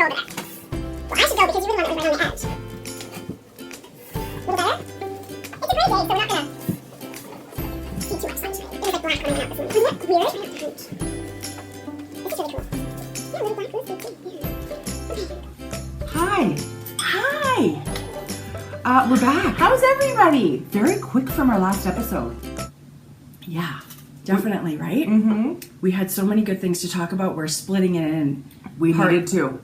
go over there. Well, I should go because you really want it right on the edge. A little better? It's a gray day, so we're not going to see too much sunshine. It was like black when I went out this morning. Isn't that weird? I have to hunch. This is really cool. Yeah, a little black roof too. Yeah. Okay. Hi. We're back. How's everybody? Very quick from our last episode. Yeah, definitely, right? Mm-hmm. We had so many good things to talk about. We're splitting it in. We needed to.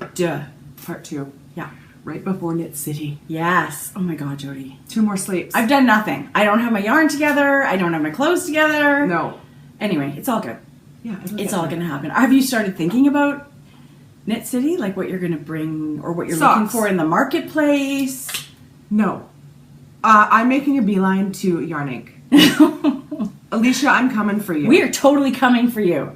Part 2. Yeah. Right before Knit City. Yes. Oh my God, Jodi. 2 more sleeps. I've done nothing. I don't have my yarn together. I don't have my clothes together. No. Anyway, it's all good. Yeah, it's all going to happen. Have you started thinking about Knit City? Like what you're going to bring or what you're Socks. looking for in the marketplace? No. I'm making a beeline to Yarn Inc. Alicia, I'm coming for you. We are totally coming for you.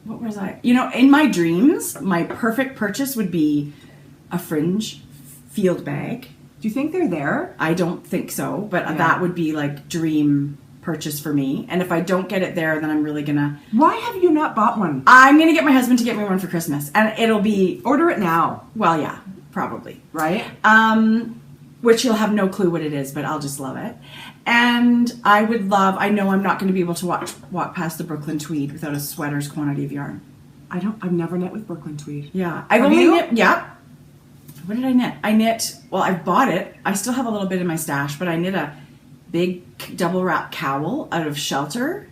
What was I? You know, in my dreams, my perfect purchase would be a fringe field bag. Do you think they're there? I don't think so, but Yeah. that would be like dream purchase for me. And if I don't get it there, then I'm really gonna... Why have you not bought one? I'm gonna get my husband to get me one for Christmas. And it'll be... Order it now. Well, yeah, probably. Right? Which he'll have no clue what it is, but I'll just love it. And I would love... I know I'm not going to be able to walk past the Brooklyn tweed without a sweater's quantity of yarn. I've never knit with Brooklyn tweed. Yeah. I've Have only you? knit... Yeah. What did I knit? I knit... Well, I've bought it. I still have a little bit in my stash, but I knit a big double wrap cowl out of Shelter,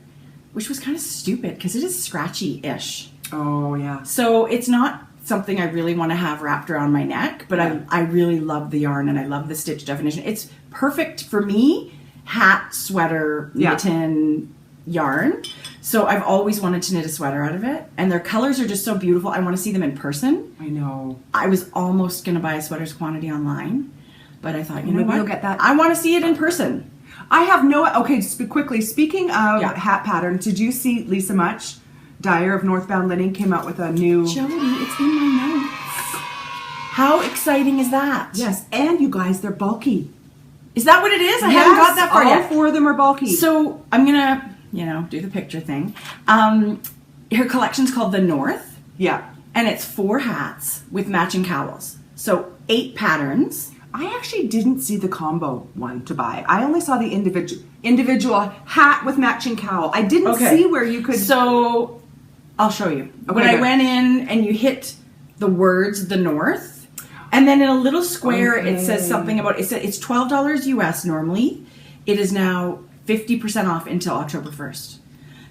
which was kind of stupid because it is scratchy-ish. Oh, yeah. So it's not something I really want to have wrapped around my neck, but I really love the yarn and I love the stitch definition. It's perfect for me, hat, sweater, mitten yarn. So I've always wanted to knit a sweater out of it, and their colors are just so beautiful. I want to see them in person. I know. I was almost going to buy a sweater's quantity online, but I thought, you know Maybe what? you'll get that. I want to see it in person. I have no... Okay, just quickly, speaking of Yeah. hat patterns, did you see Lisa Much, dyer of Northbound Linen, came out with a new... Jodi, it's in my notes. How exciting is that? Yes, and you guys, they're bulky. Is that what it is? I haven't got that far all yet. 4 of them are bulky. So I'm gonna, do the picture thing. Her collection's called The North, yeah. and it's 4 hats with matching cowls. So 8 patterns. I actually didn't see the combo one to buy. I only saw the individual hat with matching cowl. I didn't see where you could... So I'll show you. Okay, when I good. went in and you hit the words The North, and then in a little square it says something about it's $12 US normally. It is now 50% off until October 1st.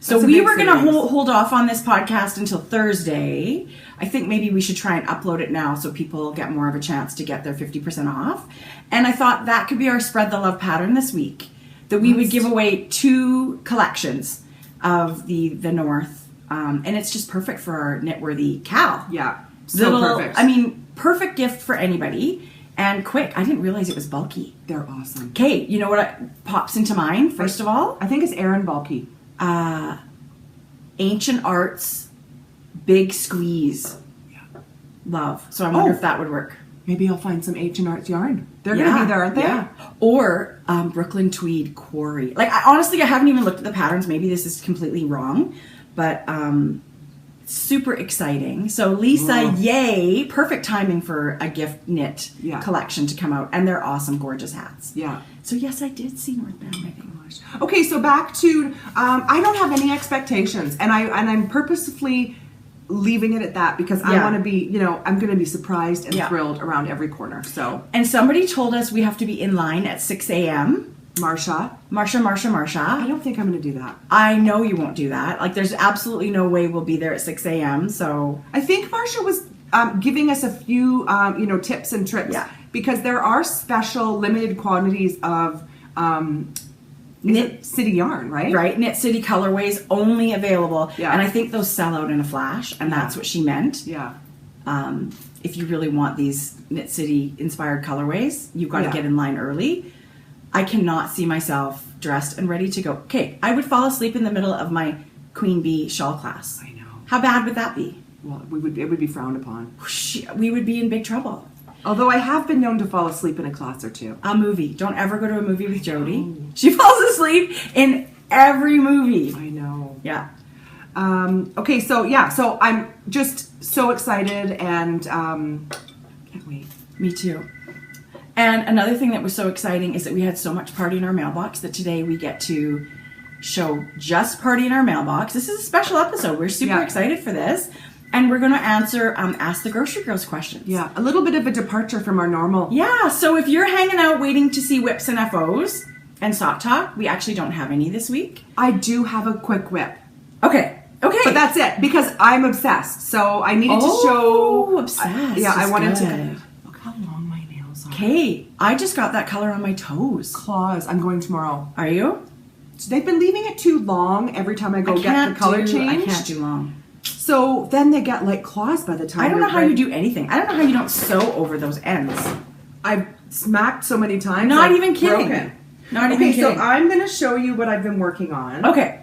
So we were going to hold off on this podcast until Thursday. I think maybe we should try and upload it now so people get more of a chance to get their 50% off. And I thought that could be our Spread the Love pattern this week. That we would give away 2 collections of the North. And it's just perfect for our knitworthy cow. Yeah, so perfect. I mean, perfect gift for anybody. And quick. I didn't realize it was bulky. They're awesome. Okay, you know what pops into mind, first of all? I think it's Erin bulky. Ancient Arts Big Squeeze. Yeah. Love. So I wonder if that would work. Maybe I'll find some Ancient Arts yarn. They're going to be there, aren't they? Yeah. Or Brooklyn Tweed Quarry. Like, honestly, I haven't even looked at the patterns. Maybe this is completely wrong. But super exciting. So Lisa, yay. Perfect timing for a gift knit collection to come out. And they're awesome, gorgeous hats. Yeah. So yes, I did see Northbound, I think. Okay, so back to, I don't have any expectations, and I'm purposefully leaving it at that because I want to be, I'm going to be surprised and thrilled around every corner. So, and somebody told us we have to be in line at 6 a.m. Marsha. I don't think I'm going to do that. I know you won't do that. Like, there's absolutely no way we'll be there at 6 a.m. So I think Marsha was giving us a few, tips and tricks because there are special limited quantities of Knit City yarn, right? Right, Knit City colorways only available. Yeah. And I think those sell out in a flash, and that's what she meant. Yeah. If you really want these Knit City inspired colorways, you've got to get in line early. I cannot see myself dressed and ready to go. Okay, I would fall asleep in the middle of my Queen Bee shawl class. I know. How bad would that be? Well, it would be frowned upon. We would be in big trouble. Although I have been known to fall asleep in a class or two. A movie. Don't ever go to a movie with Jodi. She falls asleep in every movie. I know. Yeah. Okay, so I'm just so excited and can't wait. Me too. And another thing that was so exciting is that we had so much party in our mailbox that today we get to show just party in our mailbox. This is a special episode. We're super excited for this. And we're going to answer Ask the Grocery Girls questions. Yeah, a little bit of a departure from our normal. Yeah, so if you're hanging out waiting to see whips and FOs and sock talk, we actually don't have any this week. I do have a quick whip. Okay. But that's it, because I'm obsessed. So I needed to show... obsessed. I wanted good. to... Look how long my nails are. Okay, I just got that color on my toes. Claws. I'm going tomorrow. Are you? So they've been leaving it too long every time I go get the color changed. I can't do long. So then they get like claws by the time. I don't know how you do anything. I don't know how you don't sew over those ends. I've smacked so many times. Not even kidding. Broken. Not even kidding. So I'm going to show you what I've been working on. Okay.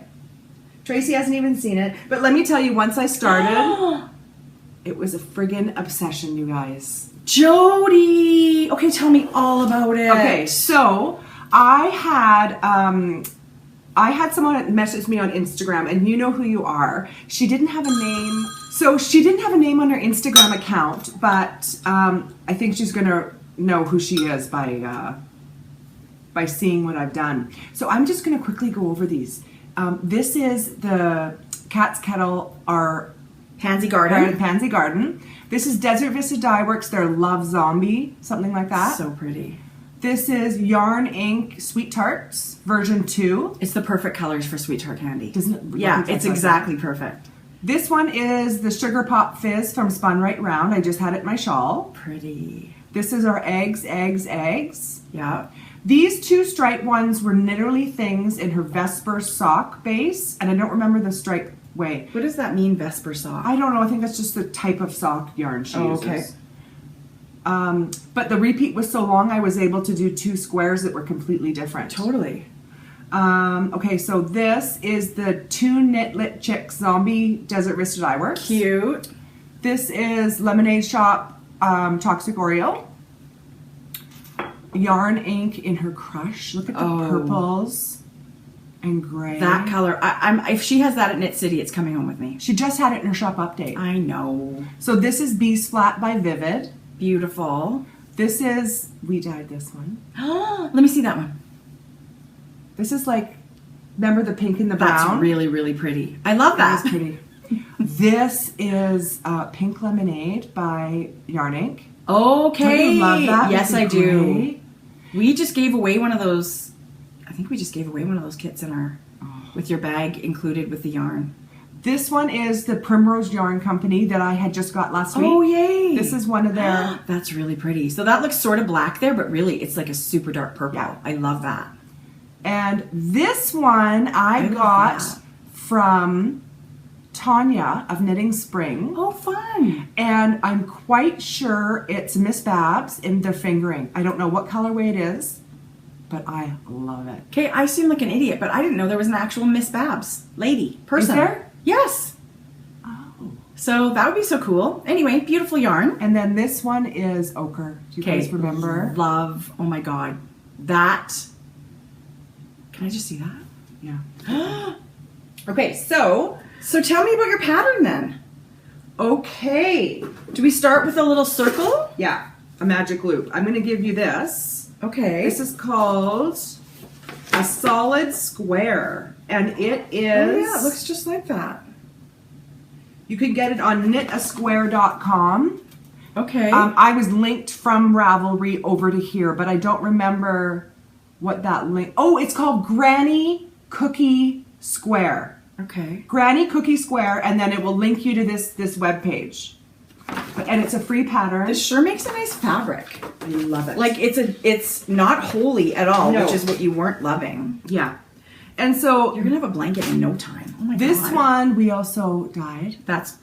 Tracy hasn't even seen it. But let me tell you, once I started, it was a friggin' obsession, you guys. Jodi! Okay, tell me all about it. Okay, so I had someone message me on Instagram, and you know who you are. She didn't have a name. So she didn't have a name on her Instagram account, but I think she's going to know who she is by seeing what I've done. So I'm just going to quickly go over these. This is the Cat's Kettle, our Pansy Garden. Pansy Garden. This is Desert Vista Dye Works, their Love Zombie, something like that. So pretty. This is Yarn Ink Sweet Tarts, version 2. It's the perfect colors for Sweet Tart candy. Doesn't it? Yeah, it's exactly perfect. This one is the Sugar Pop Fizz from Spun Right Round. I just had it in my shawl. Pretty. This is our Eggs, Eggs, Eggs. Yeah. These two stripe ones were Knitterly Things in her Vesper sock base, and I don't remember the stripe way. What does that mean, Vesper sock? I don't know. I think that's just the type of sock yarn she uses. Okay. But the repeat was so long, I was able to do 2 squares that were completely different. Totally. Okay, so this is the 2 Knit Lit Chicks Zombie Desert Vista Dye Works. Cute. This is Lemonade Shop Toxic Oreo. Yarn Ink in her Crush. Look at the purples and gray. That color. If she has that at Knit City, it's coming home with me. She just had it in her shop update. I know. So this is Bees Flat by Vivid. Beautiful. This is, we dyed this one. Let me see that one. This is like, remember the pink and the brown? That's really, really pretty. I love that. That's pretty. This is Pink Lemonade by Yarn Ink. Okay. Don't you love that? Yes, I do. Gray? We just gave away one of those. I think we just gave away one of those kits in our, with your bag included with the yarn. This one is the Primrose Yarn Company that I had just got last week. Oh, yay. This is one of their... That's really pretty. So that looks sort of black there, but really it's like a super dark purple. Yeah. I love that. And this one I got from Tanya of Knitting Spring. Oh, fun. And I'm quite sure it's Miss Babs in the fingering. I don't know what colorway it is, but I love it. Okay, I seem like an idiot, but I didn't know there was an actual Miss Babs lady, person. Is there? Yes. Oh. So that would be so cool. Anyway, beautiful yarn. And then this one is ochre. Do you guys remember? Love. Oh my God. That. Can I just see that? Yeah. Okay, so tell me about your pattern then. Okay. Do we start with a little circle? Yeah, a magic loop. I'm going to give you this. Okay. This is called a solid square. And it is... Oh yeah, it looks just like that. You can get it on knitasquare.com. Okay. I was linked from Ravelry over to here, but I don't remember what that link... Oh, it's called Granny Cookie Square. Okay. Granny Cookie Square, and then it will link you to this web page. And it's a free pattern. This sure makes a nice fabric. I love it. Like it's not holey at all, No. which is what you weren't loving. Yeah. And so You're gonna have a blanket in no time. Oh my God. this one we also dyed. That's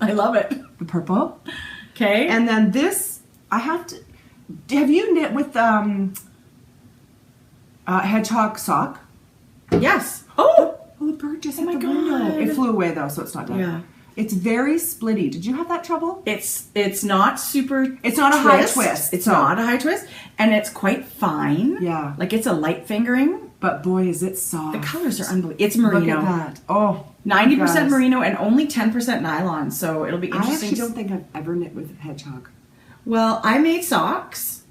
I love it. The purple. Okay. And then this I have to have you knit with hedgehog sock? Yes. Oh! Oh, the bird just hit my the window. God. It flew away though, so it's not done. Yeah. It's very splitty. Did you have that trouble? It's not super It's not a high twist. It's so- not a high twist. And it's quite fine. Yeah. Like it's a light fingering. But boy, is it soft. The colors are unbelievable. It's merino. Look at that. Oh, 90% guys. merino and only 10% nylon. So it'll be I interesting. actually don't think I've ever knit with hedgehog. Well, I made socks.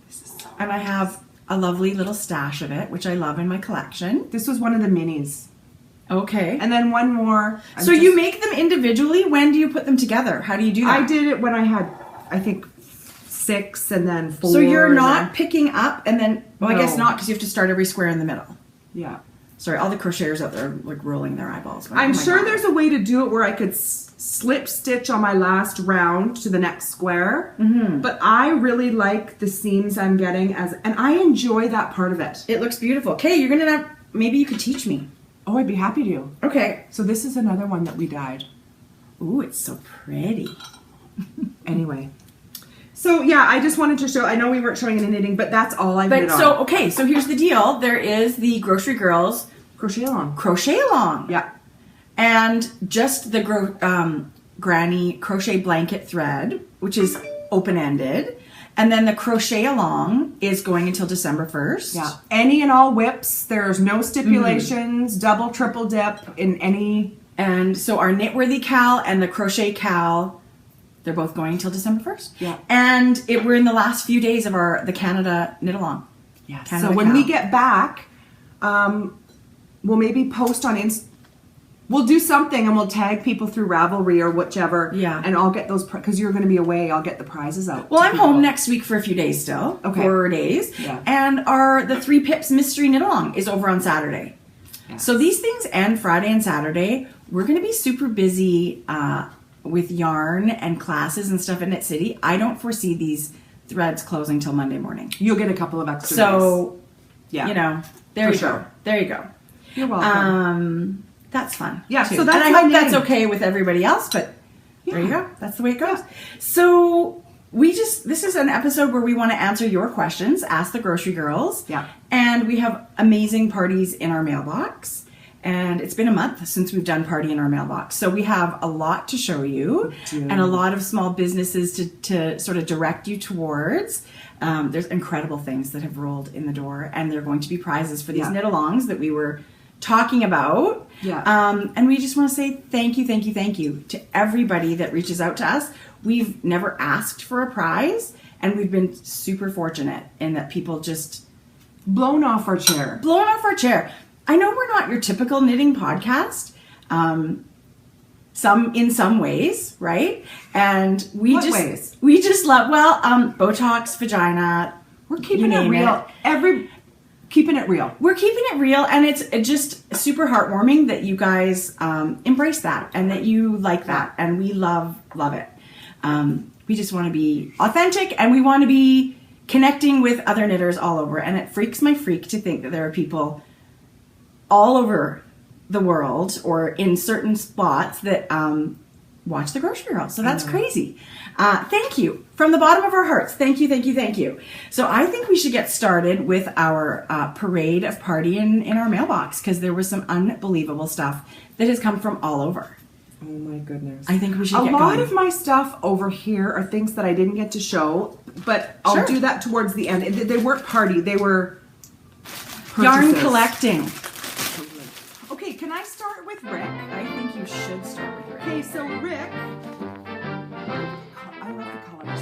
This is so. And I have a lovely little stash of it, which I love in my collection. This was one of the minis. Okay. And then one more. So you make them individually? When do you put them together? How do you do that? I did it when I had, I think, 6 and then 4. So you're and not then- picking up and then, well, I guess No. not because you have to start every square in the middle. Yeah. Sorry, all the crocheters out there are like rolling their eyeballs. I'm Oh my sure God. there's a way to do it where I could slip stitch on my last round to the next square. Mm-hmm. But I really like the seams I'm getting and I enjoy that part of it. It looks beautiful. Okay, you're gonna have, maybe you could teach me. Oh, I'd be happy to. Okay. So this is another one that we dyed. Ooh, it's so pretty. Anyway. So yeah, I just wanted to show, I know we weren't showing any knitting, but that's all I've knit But on. so, okay, so here's the deal. There is the Grocery Girls Crochet along. Crochet Along. Yeah. And just the Granny Crochet Blanket thread, which is open-ended. And then the Crochet Along is going until December 1st. Yeah. Any and all whips. There's no stipulations, double, triple dip in any. And so our Knitworthy Cal and the Crochet Cal, they're both going until December 1st. Yeah. And we're in the last few days of the Canada Knit Along. Yeah. Canada So when Cal. we get back, we'll maybe post on we'll do something and we'll tag people through Ravelry or whichever. Yeah. And I'll get those, because you're going to be away, I'll get the prizes out. Well, to I'm people. home next week for a few days still. Okay. 4 days. Yeah. And the 3 Pips Mystery Knit Along is over on Saturday. Yes. So these things end Friday and Saturday. We're going to be super busy with yarn and classes and stuff in Knit City. I don't foresee these threads closing till Monday morning. You'll get a couple of extra days. So, Yeah. you know, there For you sure. go. There you go. You're welcome. That's fun. Yeah, too. so that's and I my hope that's name. okay with everybody else, but there you Yeah. go. That's the way it goes. So this is an episode where we want to answer your questions, ask the Grocery Girls. Yeah. And we have amazing parties in our mailbox. And it's been a month since we've done party in our mailbox. So we have a lot to show you and a lot of small businesses to sort of direct you towards. There's incredible things that have rolled in the door, and they're going to be prizes for these Yeah. knit-alongs that we were talking about. Yeah. And we just want to say thank you to everybody that reaches out to us. We've never asked for a prize, and we've been super fortunate in that people just Blown off our chair. blown off our chair. I know we're not your typical knitting podcast, in some ways, right? And we What just ways? we just love Botox, vagina. We're keeping you it name real. Keeping it real. We're keeping it real, and it's just super heartwarming that you guys embrace that and that you like that, and we love it. We just want to be authentic, and we want to be connecting with other knitters all over, and it freaks my freak to think that there are people all over the world or in certain spots that watch the Grocery Girl. So that's crazy. Thank you. From the bottom of our hearts. Thank you. So I think we should get started with our parade of party in our mailbox, because there was some unbelievable stuff that has come from all over. Oh my goodness. I think we should A get lot going. of my stuff over here are things that I didn't get to show, but I'll Sure. do that towards the end. They weren't party, they were Yarn purchases. collecting. Okay, can I start with Rick? I think you should start with Rick. Okay, so Rick, I love the colors.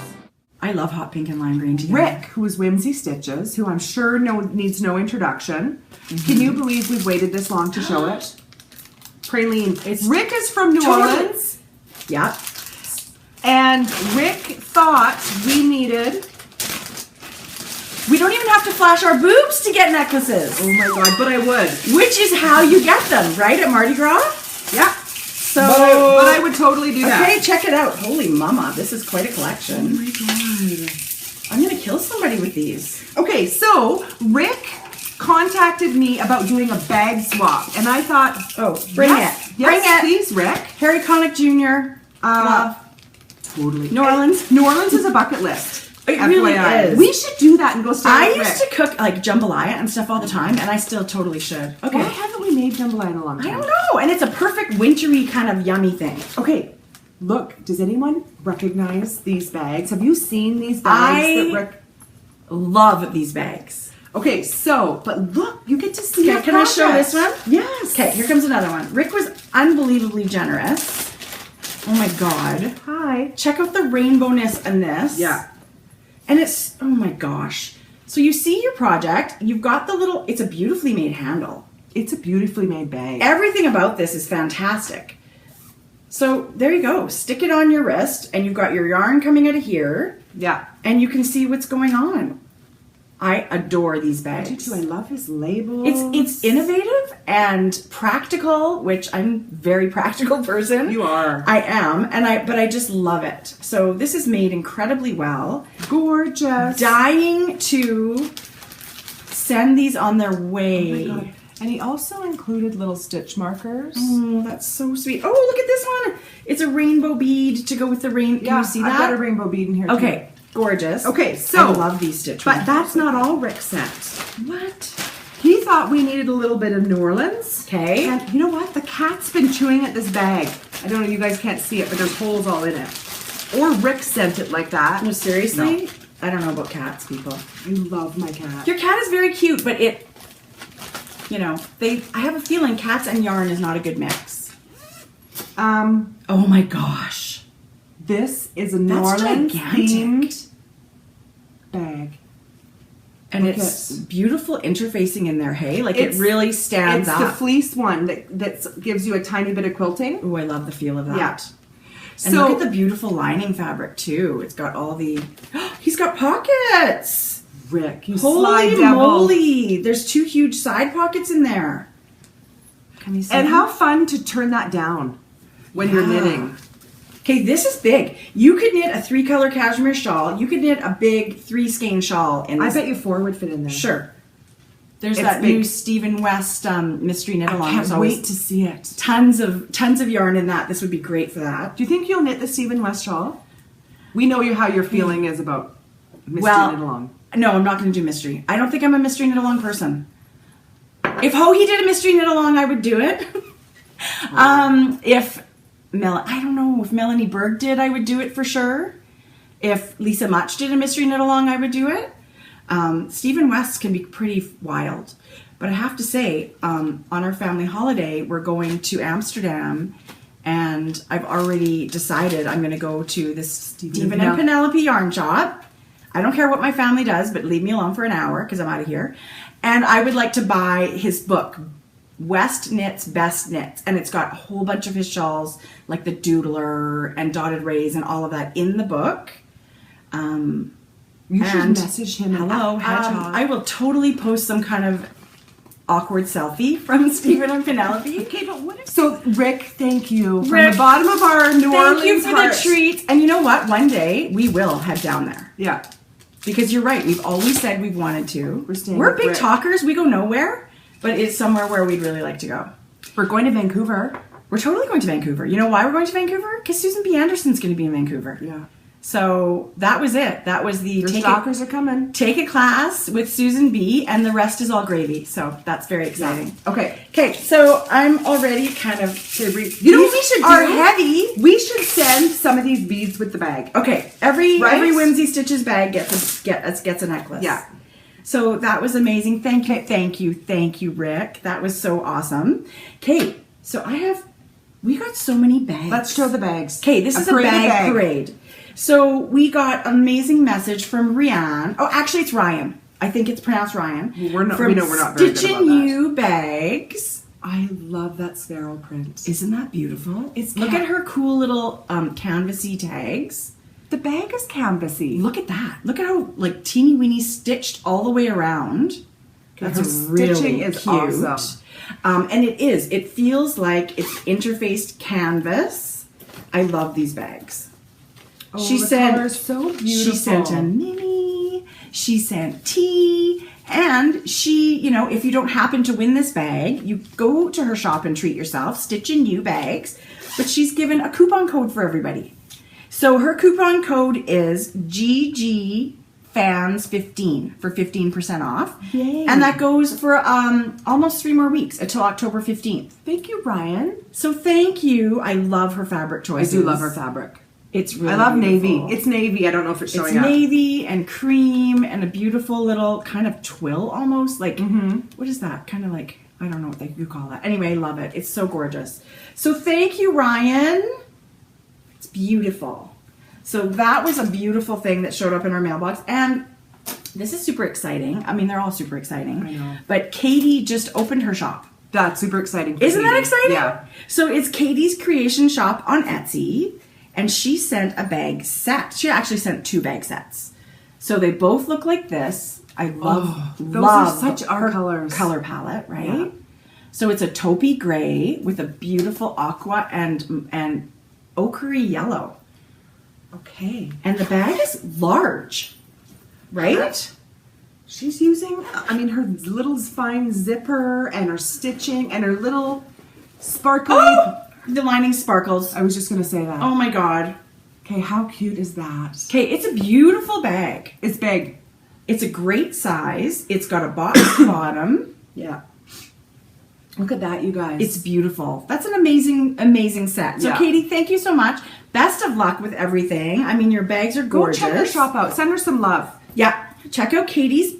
I love hot pink and lime green together. Rick, who is Whimsy Stitches, who I'm sure needs no introduction. Can you believe we've waited this long to show it? Praline. Rick is from New Totally. Orleans, Yep. and Rick thought we needed. We don't even have to flash our boobs to get necklaces. Oh my god, but I would. Which is how you get them, right? At Mardi Gras? Yeah. So, But I would totally do that. okay, check it out. Holy mama, this is quite a collection. Oh my god. I'm gonna kill somebody with these. Okay, so Rick contacted me about doing a bag swap, and I thought, Bring yes, it. yes, Bring it. please, Rick. Harry Connick Jr. Love. Totally. New Orleans. New Orleans is a bucket list. It really FYI. is. We should do that and go stay I with used Rick. to cook like jambalaya and stuff all the time, and I still totally should. Okay. Why haven't we made jambalaya in a long I time? don't know, and it's a perfect wintry kind of yummy thing. Okay, look, does anyone recognize these bags? Have you seen these bags that Rick... Love these bags. Okay, so, but look, you get to see Okay, our can I show progress. this one? Yes. Okay, here comes another one. Rick was unbelievably generous. Oh my god. Hi. Check out the rainbowness in this. Yeah. And it's, oh my gosh. So you see your project, you've got the little, it's a beautifully made handle. It's a beautifully made bag. Everything about this is fantastic. So there you go. Stick it on your wrist and you've got your yarn coming out of here Yeah. and you can see what's going on. I adore these bags. I do too. I love his labels. It's innovative and practical, which I'm a very practical person. You are. I am, but I just love it. So this is made incredibly well. Gorgeous. Dying to send these on their way. Oh my God. And he also included little stitch markers. Oh, that's so sweet. Oh, look at this one. It's a rainbow bead to go with the rain. Can you see that? I've got a rainbow bead in here too. Okay, gorgeous. Okay, so I love these stitch But markers. that's not all Rick sent. What? He thought we needed a little bit of New Orleans. Okay. And you know what? The cat's been chewing at this bag. I don't know, you guys can't see it, but there's holes all in it. Or Rick sent it like that. No, seriously? No. I don't know about cats, people. You love my cat. Your cat is very cute, but it, you know, I have a feeling cats and yarn is not a good mix. Oh my gosh. This is a New That's Orleans gigantic. themed bag. And Look it's at- beautiful interfacing in there, hey? Like It's- it really stands It's the up. fleece one that gives you a tiny bit of quilting. Oh, I love the feel of that. Yeah. And So look at the beautiful lining fabric too. It's got all the, he's got pockets. Rick, you Holy slide devil. moly. There's 2 huge side pockets in there. Can you see And that? how fun to turn that down when you're Yeah. knitting. Okay, this is big. You could knit a 3-color cashmere shawl. You could knit a big 3-skein shawl in I this. bet you 4 would fit in there. Sure. There's It's that big. new Stephen West mystery knit along. I There's can't always wait to see it. tons of yarn in that. This would be great for that. Do you think you'll knit the Stephen West shawl? We know how your feeling is about Mystery Well, Knit Along. No, I'm not going to do mystery. I don't think I'm a mystery knit along person. If Hoagie did a mystery knit along, I would do it. I don't know if Melanie Berg did, I would do it for sure. If Lisa Much did a mystery knit along, I would do it. Stephen West can be pretty wild, but I have to say, on our family holiday, we're going to Amsterdam, and I've already decided I'm going to go to this Stephen and Penelope yarn shop. I don't care what my family does, but leave me alone for an hour because I'm out of here. And I would like to buy his book, West Knits Best Knits, and it's got a whole bunch of his shawls, like the Doodler and Dotted Rays and all of that in the book. You should message him. Hello, Hedgehog. I will totally post some kind of awkward selfie from Stephen and Penelope. Okay, but what if... So, Rick, thank you. From Rick, the bottom of our New Orleans Thank you for heart. the treat. And you know what? One day we will head down there. Yeah. Because you're right. We've always said we've wanted to. staying We're with big Rick. talkers. We go nowhere. But it's somewhere where we'd really like to go. We're going to Vancouver. We're totally going to Vancouver. You know why we're going to Vancouver? Because Susan B. Anderson's going to be in Vancouver. Yeah. So that was it. That was the Your stalkers are coming. take a class with Susan B. and the rest is all gravy. So that's very exciting. Okay. Okay, so I'm already kind of. You know what we should do? Are heavy. We should send some of these beads with the bag. Okay, every Right? Whimsy Stitches bag gets a necklace. Yeah. So that was amazing. Thank you, Rick. That was so awesome. Okay, so we got so many bags. Let's show the bags. Okay, this is a bag parade. So we got an amazing message from Rianne. Oh, actually, it's Ryan. I think it's pronounced Ryan. Well, we know we're not very good about Stitching that. You bags. I love that sparrow print. Isn't that beautiful? It's Look at her cool little canvasy tags. The bag is canvasy. Look at that. Look at how like teeny weeny stitched all the way around. That's her really stitching is cute. awesome. And it is. It feels like it's interfaced canvas. I love these bags. Oh, She the sent- color is so beautiful. She sent a mini. She sent tea. And she, you know, if you don't happen to win this bag, you go to her shop and treat yourself, Stitch in You bags. But she's given a coupon code for everybody. So her coupon code is GGFans15 for 15% off. Yay. And that goes for almost 3 more weeks until October 15th. Thank you, Ryan. So thank you. I love her fabric I choices. do love her fabric. It's really I love beautiful. navy. It's navy. I don't know if it's showing It's up. navy and cream and a beautiful little kind of twill almost. Like, what is that? Kind of like, I don't know what you call that. Anyway, I love it. It's so gorgeous. So thank you, Ryan. It's beautiful. So that was a beautiful thing that showed up in our mailbox. And this is super exciting. I mean, they're all super exciting. I know. But Katie just opened her shop. That's super exciting. Isn't that Katie. exciting? Yeah. So it's Katie's Creation Shop on Etsy. And she sent a bag set. She actually sent 2 bag sets. So they both look like this. I love, those love are such our her colors. color palette, right? Yeah. So it's a taupey gray with a beautiful aqua and ochre yellow. Okay. And the bag is large, right? She's using, I mean, her little fine zipper and her stitching and her little sparkly. Oh, the lining sparkles. I was just going to say that. Oh my God. Okay, how cute is that? Okay, it's a beautiful bag. It's big. It's a great size. It's got a box bottom. Yeah. Look at that, you guys. It's beautiful. That's an amazing, amazing set. So Yeah. Katie, thank you so much. Best of luck with everything. I mean, your bags are Go gorgeous. check her shop out. Send her some love. Yeah, check out Katie's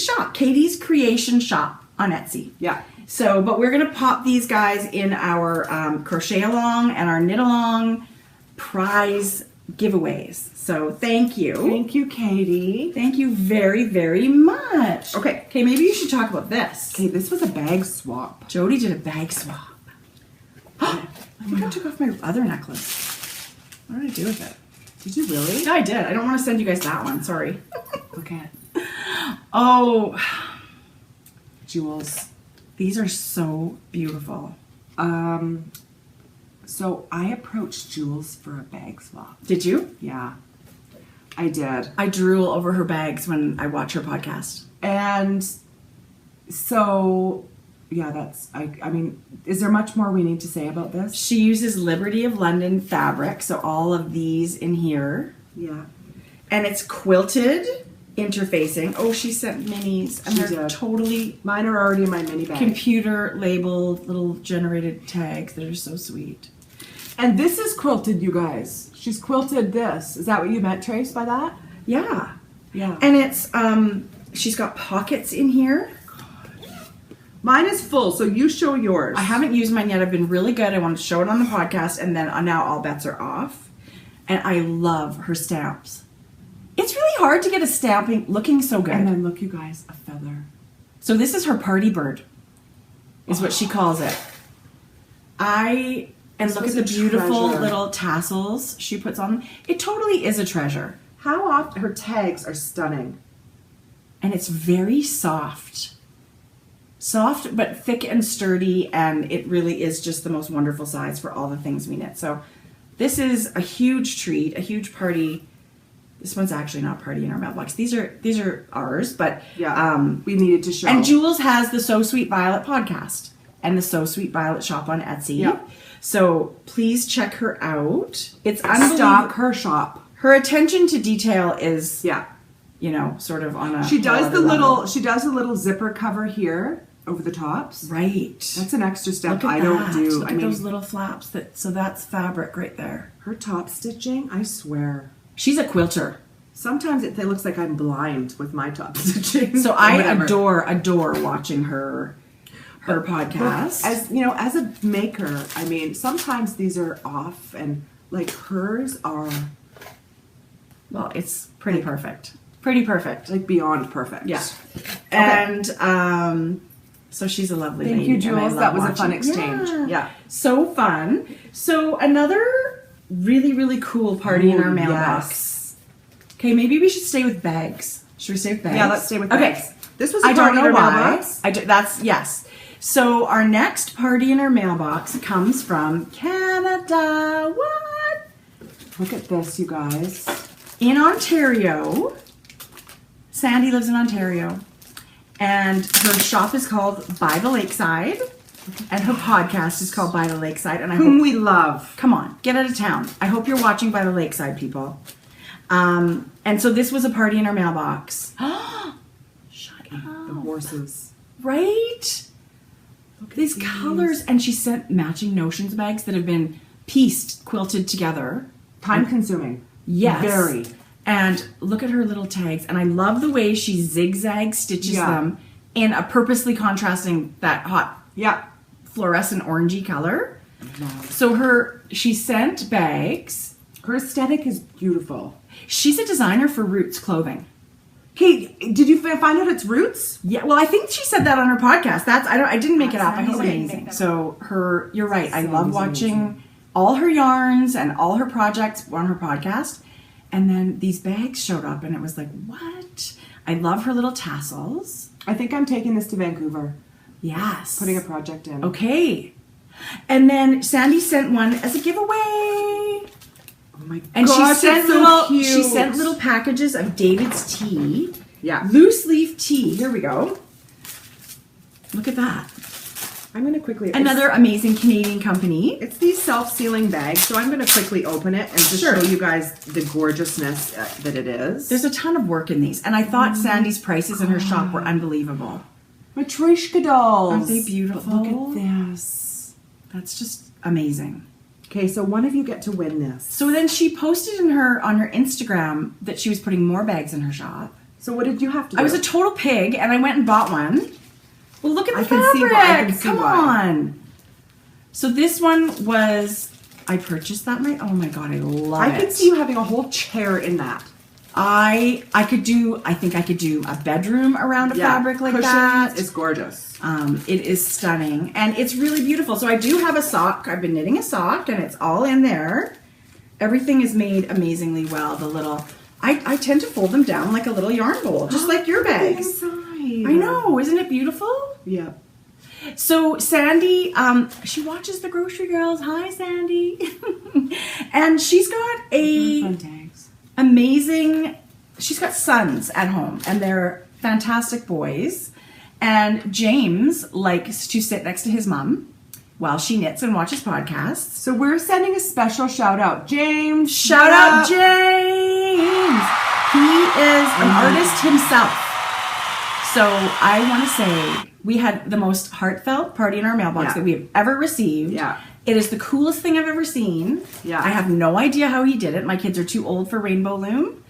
shop, Katie's Creation Shop on Etsy. Yeah. So, but we're gonna pop these guys in our crochet along and our knit along prize giveaways. So thank you. Thank you, Katie. Thank you very, very much. Okay. Okay, maybe you should talk about this. Okay, this was a bag swap. Jodi did a bag swap. I think I took off my other necklace. What did I do with it? Did you really? Yeah, I did. I don't want to send you guys that one. Sorry. Okay. Oh, Jewels. these are so beautiful. So I approached Jules for a bag swap. Did you? Yeah, I did. I drool over her bags when I watch her podcast. And so, yeah, that's, I mean, is there much more we need to say about this? She uses Liberty of London fabric, so all of these in here. Yeah. And it's quilted interfacing. Oh, she sent minis, and She they're did. totally Mine are already in my mini bag. computer labeled little generated tags that are so sweet. And this is quilted, you guys. She's quilted this. Is that what you meant, Trace, by that? Yeah. Yeah. And it's she's got pockets in here. Mine is full, so you show yours. I haven't used mine yet. I've been really good. I want to show it on the podcast, and then now all bets are off. And I love her stamps. It's really hard to get a stamping looking so good. And then look, you guys, a feather. So this is her party bird, is what she calls it. And This look at was the a beautiful treasure. little tassels she puts on. It totally is a treasure. How often her tags are stunning. And it's very soft. Soft, but thick and sturdy, and it really is just the most wonderful size for all the things we knit. So this is a huge treat, a huge party. This one's actually not party in our mailbox. These are ours, but Yeah. We needed to show. and Jules has the So Sweet Violet podcast and the So Sweet Violet shop on Etsy. Yeah. So please check her out. It's unbelievable. Stock her shop. Her attention to detail is, Yeah. you know, sort of on a She does whole the other little level. she does the little zipper cover here over the tops. Right. That's an extra step Look at I don't that. do. Look I at mean, those little flaps. So that's fabric right there. her top stitching, I swear. She's a quilter. Sometimes it looks like I'm blind with my top stitching. So or I whatever. adore watching her podcast. As you know, as a maker, I mean, sometimes these are off, and like hers are Well, it's pretty perfect. Pretty perfect. like beyond perfect. Yeah. And so she's a lovely Thank lady. you, and I Jules. love That was a fun watching- exchange. Yeah. So fun. So another really, really cool party in Ooh, our mailbox. yes. Okay, maybe we should stay with bags. Should we stay with bags? Yeah, let's stay with Okay. bags. This was a I don't party in know our why. mailbox. That's yes. So our next party in our mailbox comes from Canada. What? Look at this, you guys. In Ontario. Sandy lives in Ontario. And her shop is called By the Lakeside. And her podcast is called By the Lakeside. And I Whom hope, we love. come on, get out of town. I hope you're watching By the Lakeside, people. And so this was a party in our mailbox. Shut up. The horses. Right? These colors. And she sent matching Notions bags that have been pieced, quilted together. Time consuming. Yes. Very. And look at her little tags. And I love the way she zigzag stitches them in a purposely contrasting that hot fluorescent orangey color. So she sent bags. Her aesthetic is beautiful. She's a designer for Roots clothing. Hey, did you find out it's Roots? Yeah, well, I think she said that on her podcast. I didn't make it up. That's It's amazing. amazing. So you're right. I Sounds love watching all her yarns and all her projects on her podcast. And then these bags showed up and it was like, what? I love her little tassels. I think I'm taking this to Vancouver. Yes. Putting a project in. Okay. And then Sandy sent one as a giveaway. Oh my And gosh, it's so cute. she sent little packages of David's tea. Yeah. Loose leaf tea. Here we go. Look at that. I'm going to quickly... Another amazing Canadian company. It's these self-sealing bags, so I'm going to quickly open it and just show you guys the gorgeousness that it is. There's a ton of work in these. And I thought Sandy's prices in her shop were unbelievable. Matryoshka dolls. Aren't they beautiful? But look at this. That's just amazing. Okay, so one of you get to win this. So then she posted on her Instagram that she was putting more bags in her shop. So what did you have to do? I was a total pig and I went and bought one. Well, look at the fabric. I can see Come why. on. So this one was, I purchased that. Oh my God, I love it. I could see you having a whole chair in that. I think I could do a bedroom around a fabric like Cushions that. is gorgeous. It is stunning and it's really beautiful. So I do have a sock. I've been knitting a sock and it's all in there. Everything is made amazingly well. The little, I tend to fold them down like a little yarn bowl, just like your bags. I know, isn't it beautiful? Yeah. So Sandy, she watches the Grocery Girls. Hi, Sandy. And she's got she's got sons at home and they're fantastic boys. And James likes to sit next to his mom while she knits and watches podcasts. So we're sending a special shout out. James. Shout out James. He is an artist himself. So I want to say we had the most heartfelt party in our mailbox that we have ever received. Yeah. It is the coolest thing I've ever seen. Yeah. I have no idea how he did it. My kids are too old for Rainbow Loom.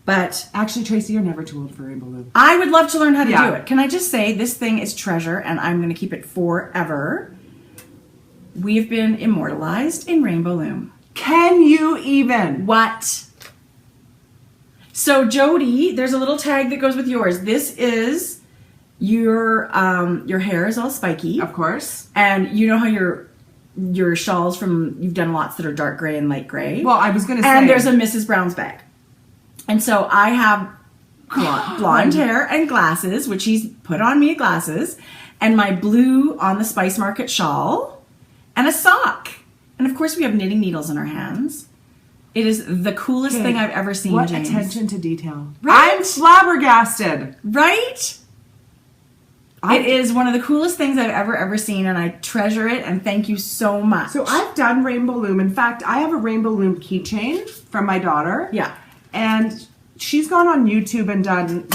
But actually, Tracy, you're never too old for Rainbow Loom. I would love to learn how to do it. Can I just say this thing is treasure and I'm going to keep it forever. We have been immortalized in Rainbow Loom. Can you even? What? So Jodi, there's a little tag that goes with yours. This is your hair is all spiky. Of course. And you know how your shawls you've done lots that are dark gray and light gray. Well, I was going to say. And there's a Mrs. Brown's bag. And so I have blonde hair and glasses, which he's put on me glasses, and my blue on the Spice Market shawl, and a sock. And of course we have knitting needles in our hands. It is the coolest thing I've ever seen, what James. attention to detail. Right? I'm flabbergasted. Right? It is one of the coolest things I've ever seen, and I treasure it, and thank you so much. So I've done Rainbow Loom. In fact, I have a Rainbow Loom keychain from my daughter. Yeah. And she's gone on YouTube and done,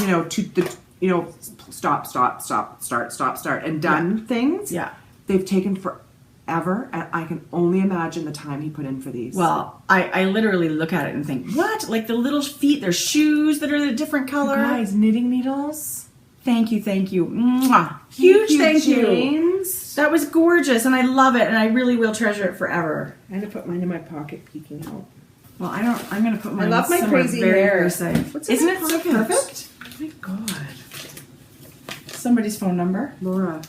stop, start, and done things. Yeah. They've taken forever, and I can only imagine the time he put in for these. Well, I literally look at it and think, what? Like the little feet, there's shoes that are a different color. Guys, knitting needles. Thank you. Mwah. Huge thank you. James. That was gorgeous, and I love it, and I really will treasure it forever. I had to put mine in my pocket peeking out. Well, I'm going to put mine I love my somewhere crazy very, hair. very safe. What's in Isn't my it so pocket? perfect? Oh my God. Somebody's phone number. Laura.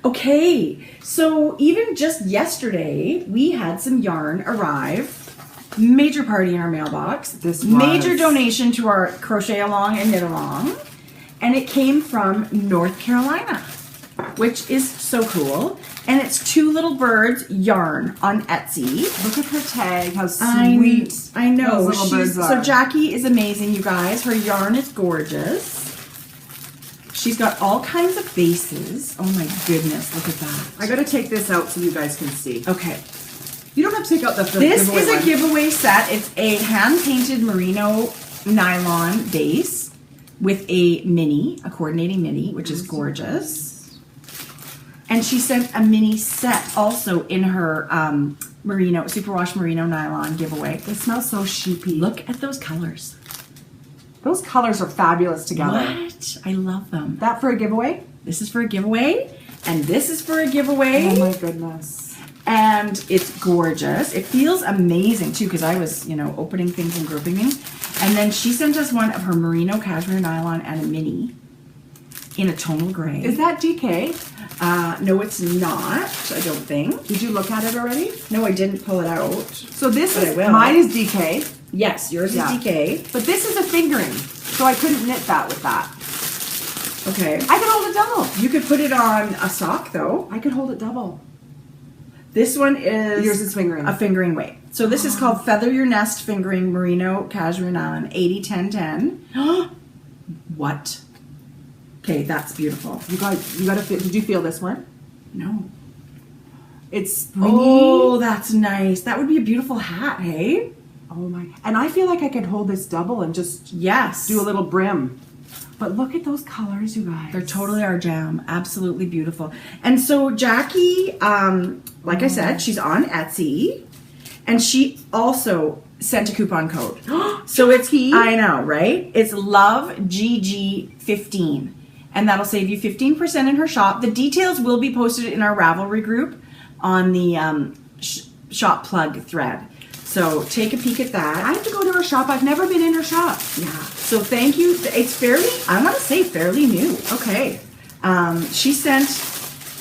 Okay, so even just yesterday, we had some yarn arrive. Major party in our mailbox. Major donation to our Crochet Along and Knit Along. And it came from North Carolina, which is so cool. And it's Two Little Birds yarn on Etsy. Look at her tag. How sweet. I know. Those little birds are. So Jackie is amazing, you guys. Her yarn is gorgeous. She's got all kinds of bases. Oh my goodness, look at that. I gotta take this out so you guys can see. Okay. You don't have to take out the This giveaway is a one. giveaway set. It's a hand-painted merino nylon base with a coordinating mini, which is gorgeous. And she sent a mini set also in her merino, superwash merino nylon giveaway. They smell so sheepy. Look at those colors. Those colors are fabulous together. What? I love them. That for a giveaway? This is for a giveaway, and this is for a giveaway. Oh my goodness. And it's gorgeous. It feels amazing too, because I was, opening things and grouping things. And then she sent us one of her merino cashmere nylon and a mini in a tonal gray. Is that DK? No, it's not, I don't think. Did you look at it already? No, I didn't pull it out. So this But I is, will. mine is DK, Yes, yours Yeah. is DK. but this is a fingering. So I couldn't knit that with that. Okay. I could hold it double. You could put it on a sock though. I could hold it double. This one is Yours is fingering. a fingering weight. So this is called Feather Your Nest Fingering Merino Cashmere Nylon 80-10-10. What? Okay, that's beautiful. You got to feel, did you feel this one? No. It's springy. Oh, that's nice. That would be a beautiful hat, hey? Oh my. And I feel like I could hold this double and just Yes. do a little brim. But look at those colors, you guys. They're totally our jam. Absolutely beautiful. And so Jackie, like I said, she's on Etsy. And she also sent a coupon code. So it's, Jackie. I know, right? It's LoveGG15. And that'll save you 15% in her shop. The details will be posted in our Ravelry group on the shop plug thread. So take a peek at that. I have to go to her shop. I've never been in her shop. Yeah. So thank you. It's fairly, I want to say fairly new. Okay. She sent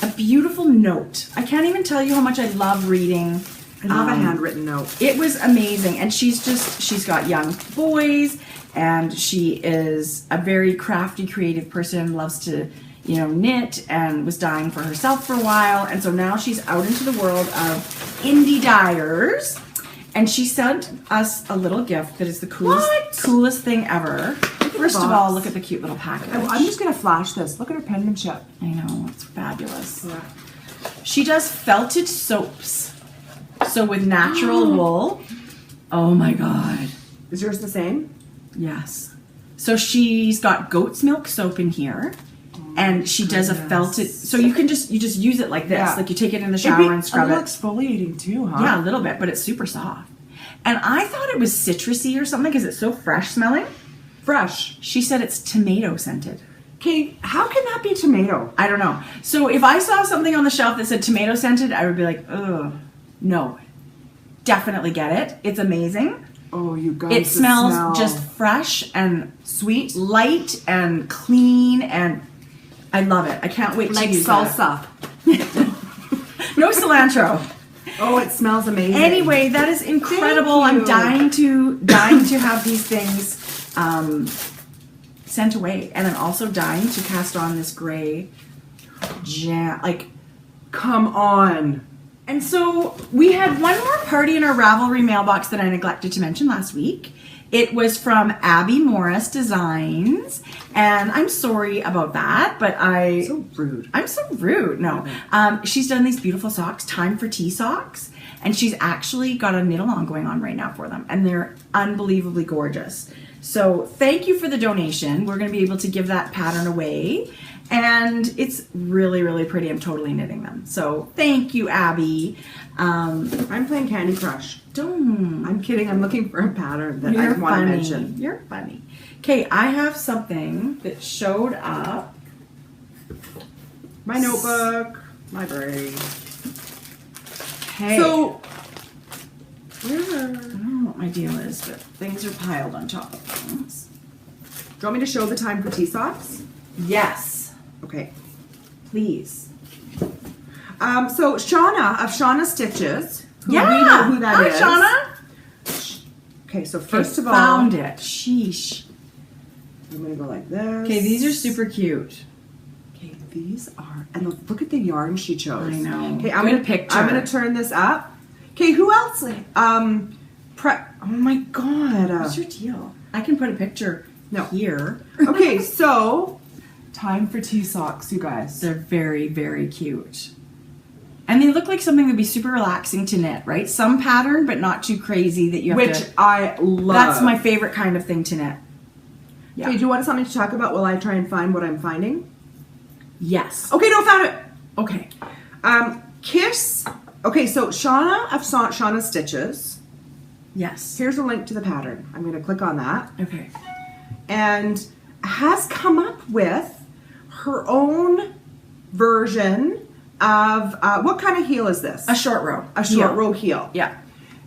a beautiful note. I can't even tell you how much I love reading. I love a handwritten note. It was amazing. And she's got young boys, and she is a very crafty, creative person, loves to, knit, and was dyeing for herself for a while. And so now she's out into the world of indie dyers. And she sent us a little gift that is the coolest thing ever. First of all, look at the cute little package. Oh, I'm just going to flash this. Look at her penmanship. I know, it's fabulous. Yeah. She does felted soaps. So with natural wool. Oh my God. Is yours the same? Yes. So she's got goat's milk soap in here. And she does a felted, so you just use it like this. Yeah. Like you take it in the shower and scrub a it. little exfoliating too, huh? Yeah, a little bit, but it's super soft. And I thought it was citrusy or something because it's so fresh smelling. Fresh. She said it's tomato scented. Okay, how can that be tomato? I don't know. So if I saw something on the shelf that said tomato scented, I would be like, ugh, no. Definitely get it. It's amazing. Oh, you guys. It the smells smell. just fresh and sweet, light and clean, and I love it. I can't wait to like use salsa. No cilantro. Oh, it smells amazing. Anyway, that is incredible. Thank you. I'm dying to have these things sent away, and I'm also dying to cast on this gray jam. Come on. And so we had one more party in our Ravelry mailbox that I neglected to mention last week. It was from Abby Morris Designs, and I'm sorry about that, but So rude. I'm so rude. No. She's done these beautiful socks, Time for Tea socks, and she's actually got a knit-along going on right now for them, and they're unbelievably gorgeous. So thank you for the donation. We're going to be able to give that pattern away, and it's really, really pretty. I'm totally knitting them. So thank you, Abby. I'm playing Candy Crush. Don't. I'm kidding. I'm looking for a pattern that I You're want to funny. mention. You're funny. Okay, I have something that showed up. My notebook. Library. Okay. So, I don't know what my deal is, but things are piled on top of things. do you want me to show the Time for Tea socks? Yes, Okay. please. So Shauna of Shauna Stitches. Who Yeah, we know who that is. Hi, Shauna. Okay, so first of all, found it. Sheesh. I'm gonna go like this. Okay, these are super cute. Okay, these are, and look at the yarn she chose. I know. Okay, Good picture. I'm gonna turn this up. Okay, who else? Oh my God. What's your deal? I can put a picture here. Okay, so Time for Tea socks, you guys. They're very, very cute. And they look like something that would be super relaxing to knit, right? Some pattern, but not too crazy that you have Which to... I love. That's my favorite kind of thing to knit. Yeah. Okay, do you want something to talk about while I try and find what I'm finding? Yes. Okay, no, found it. Okay. Kiss Okay, so Shauna of Shauna Stitches. Yes. Here's a link to the pattern. I'm going to click on that. Okay. And has come up with her own version of, what kind of heel is this? A short row. A short row heel. Yeah.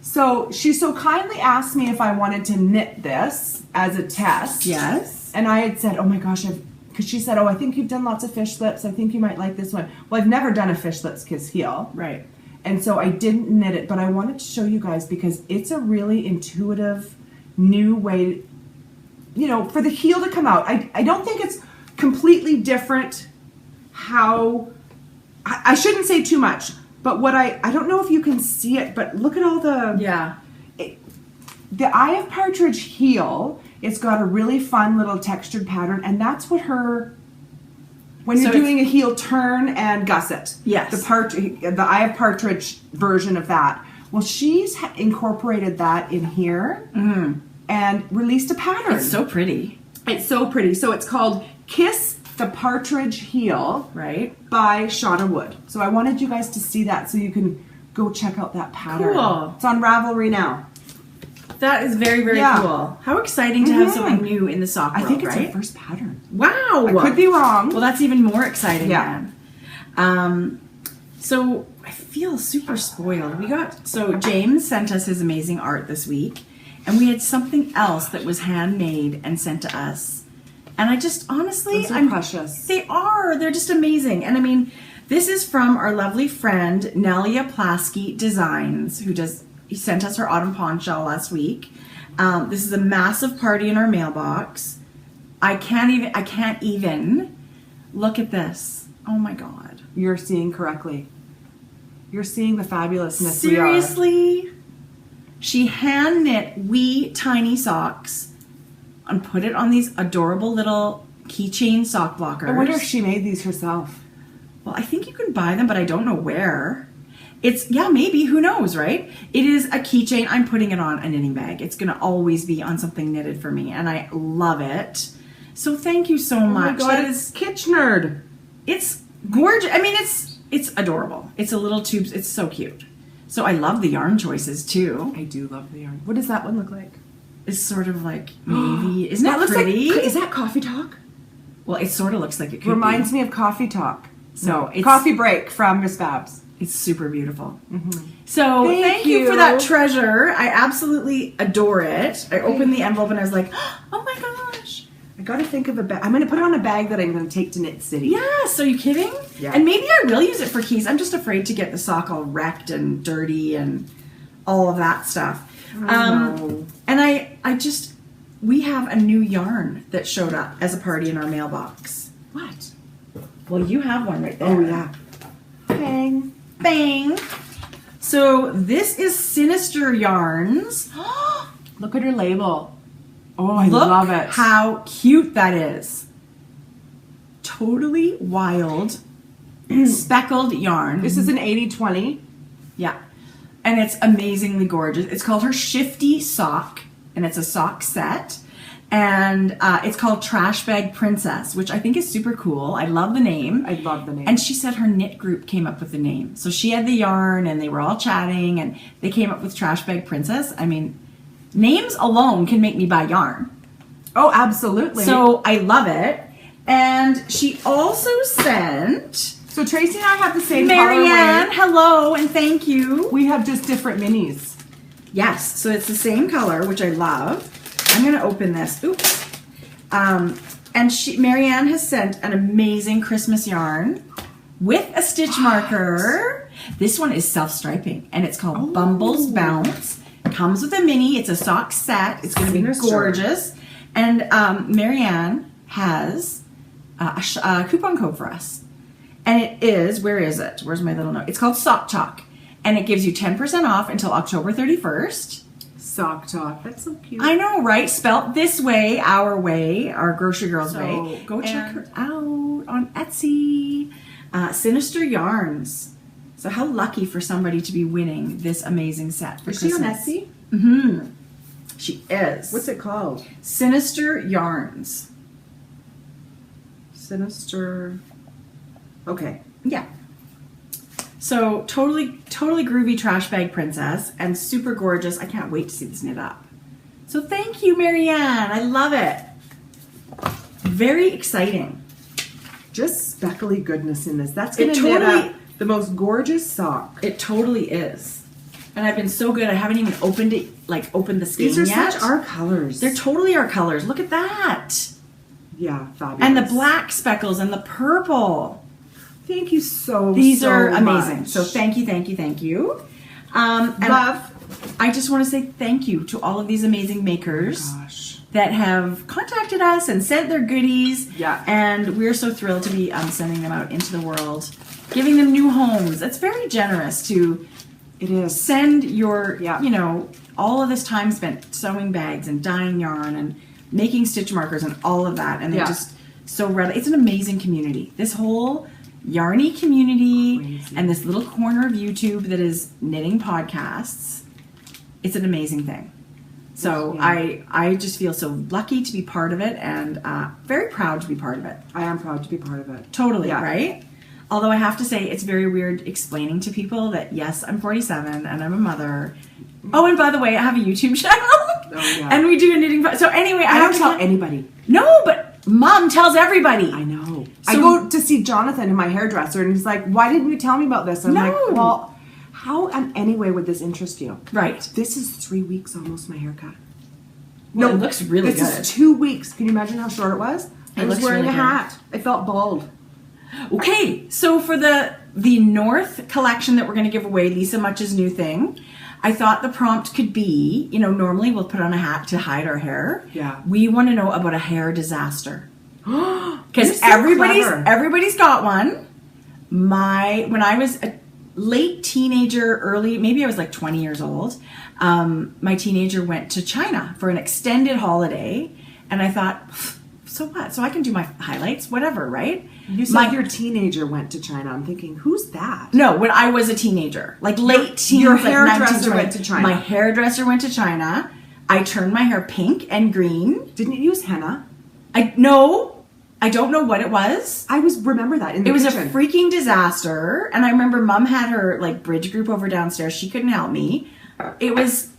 So she so kindly asked me if I wanted to knit this as a test. Yes. And I had said, oh my gosh, because she said, oh, I think you've done lots of fish lips. I think you might like this one. Well, I've never done a fish lips kiss heel. Right. And so I didn't knit it, but I wanted to show you guys because it's a really intuitive, new way, you know, for the heel to come out. I don't think it's completely different how, I shouldn't say too much, but what I don't know if you can see it, but look at all the, Yeah. the Eye of Partridge heel, it's got a really fun little textured pattern, and that's what her, when you're doing a heel turn and gusset. Yes. The Eye of Partridge version of that. Well, she's incorporated that in here and released a pattern. It's so pretty. It's so pretty. So it's called Kiss the Partridge Heel, right, by Shauna Wood. So I wanted you guys to see that so you can go check out that pattern. Cool. It's on Ravelry now. That is very, very cool. How exciting to have something new in the sock world, I think it's right? her first pattern. Wow. I could be wrong. Well, that's even more exciting, Yeah. then. So I feel super spoiled. So James sent us his amazing art this week, and we had something else that was handmade and sent to us. And I just, honestly, Those are precious. They are. They're just amazing. And I mean, this is from our lovely friend, Nelia Plasky Designs, he sent us her autumn pawn shell last week. This is a massive party in our mailbox. I can't even look at this. Oh my God. You're seeing correctly. You're seeing the fabulousness. Seriously? She hand knit wee tiny socks and put it on these adorable little keychain sock blockers. I wonder if she made these herself. Well, I think you can buy them, but I don't know where. Maybe, who knows, right? It is a keychain. I'm putting it on a knitting bag. It's going to always be on something knitted for me, and I love it. So thank you so much. Oh my God, it's Kitchenerd. It's gorgeous. I mean, it's adorable. It's a little tube. It's so cute. So I love the yarn choices too. I do love the yarn. What does that one look like? It's sort of like navy. Isn't that pretty? Is that Coffee Talk? Well, it sort of looks like it could Reminds be. me of Coffee Talk. So it's Coffee Break from Miss Babs. It's super beautiful. So thank you for that treasure. I absolutely adore it. I opened the envelope and I was like, oh my gosh. I got to think of a bag. I'm going to put it on a bag that I'm going to take to Knit City. Yes, are you kidding? Yeah. And maybe I will use it for keys. I'm just afraid to get the sock all wrecked and dirty and all of that stuff. No. And we have a new yarn that showed up as a party in our mailbox. What? Well, you have one right there. Oh, yeah. Bang. Bang. So this is Sinister Yarns. Look at her label. Oh, I love it. How cute that is. Totally wild speckled yarn. This is an 80/20. Yeah. And it's amazingly gorgeous. It's called her Shifty Sock, and it's a sock set. And it's called Trash Bag Princess, which I think is super cool. I love the name. I love the name. And she said her knit group came up with the name. So she had the yarn, and they were all chatting, and they came up with Trash Bag Princess. I mean, names alone can make me buy yarn. Oh, absolutely. So I love it. And she also sent... So Tracy and I have the same Marianne, colorway. hello, and thank you. We have just different minis. Yes, so it's the same color, which I love. I'm going to open this. Oops. And Marianne has sent an amazing Christmas yarn with a stitch marker. This one is self-striping, and it's called Bumble's Bounce. Comes with a mini. It's a sock set. It's going to be gorgeous. And Marianne has a coupon code for us. And it is, where is it? Where's my little note? It's called Sock Talk. And it gives you 10% off until October 31st. Sock Talk. That's so cute. I know, right? Spelt this way, our Grocery Girls way. Go check her out on Etsy. Sinister Yarns. So how lucky for somebody to be winning this amazing set for Christmas. She on Etsy? Mm-hmm. She is. What's it called? Sinister Yarns. Sinister. Okay. Yeah. So totally groovy trash bag princess and super gorgeous. I can't wait to see this knit up. So thank you, Marianne. I love it. Very exciting. Just speckly goodness in this. That's going to totally- knit up the most gorgeous sock. It totally is. And I've been so good. I haven't even opened it, opened the skein These are yet. such our colors. They're totally our colors. Look at that. Yeah, fabulous. And the black speckles and the purple. Thank you so These are amazing. much. So thank you. And Love. I just want to say thank you to all of these amazing makers Gosh. that have contacted us and sent their goodies. Yeah. And we're so thrilled to be sending them out into the world, giving them new homes. That's very generous to It is. send your, Yeah. all of this time spent sewing bags and dyeing yarn and making stitch markers and all of that. And they're Yeah. just so ready. It's an amazing community. This whole yarny community Crazy. and this little corner of YouTube that is knitting podcasts. It's an amazing thing. So Yeah. I just feel so lucky to be part of it and very proud to be part of it. I am proud to be part of it. Totally, Yeah. right? Although I have to say, it's very weird explaining to people that, yes, I'm 47 and I'm a mother. Oh, and by the way, I have a YouTube channel. Oh, yeah. And we do a knitting... So anyway, I have don't to tell get- anybody. No, but Mom tells everybody. I know. So- I go to see Jonathan in my hairdresser, and he's like, "Why didn't you tell me about this?" I'm No. like, "Well, how in any way would this interest you?" Right. This is 3 weeks almost my haircut. Well, it looks really this good. is 2 weeks. Can you imagine how short it was? I It was looks wearing really a good. hat. I felt bald. Okay, so for the North collection that we're going to give away, Lisa Much's new thing, I thought the prompt could be, normally we'll put on a hat to hide our hair. Yeah. We want to know about a hair disaster. You're Because so everybody's clever. got one. When I was a late teenager, maybe I was like 20 years old, my teenager went to China for an extended holiday, and I thought, so what? So I can do my highlights, whatever, right? You said your teenager went to China. I'm thinking, who's that? No, when I was a teenager, like late teens, your like hairdresser 19, 20. went to China. My hairdresser went to China. I turned my hair pink and green. Didn't you use henna? I don't know what it was. I remember that in the It was kitchen. a freaking disaster. And I remember Mom had her bridge group over downstairs. She couldn't help me. It was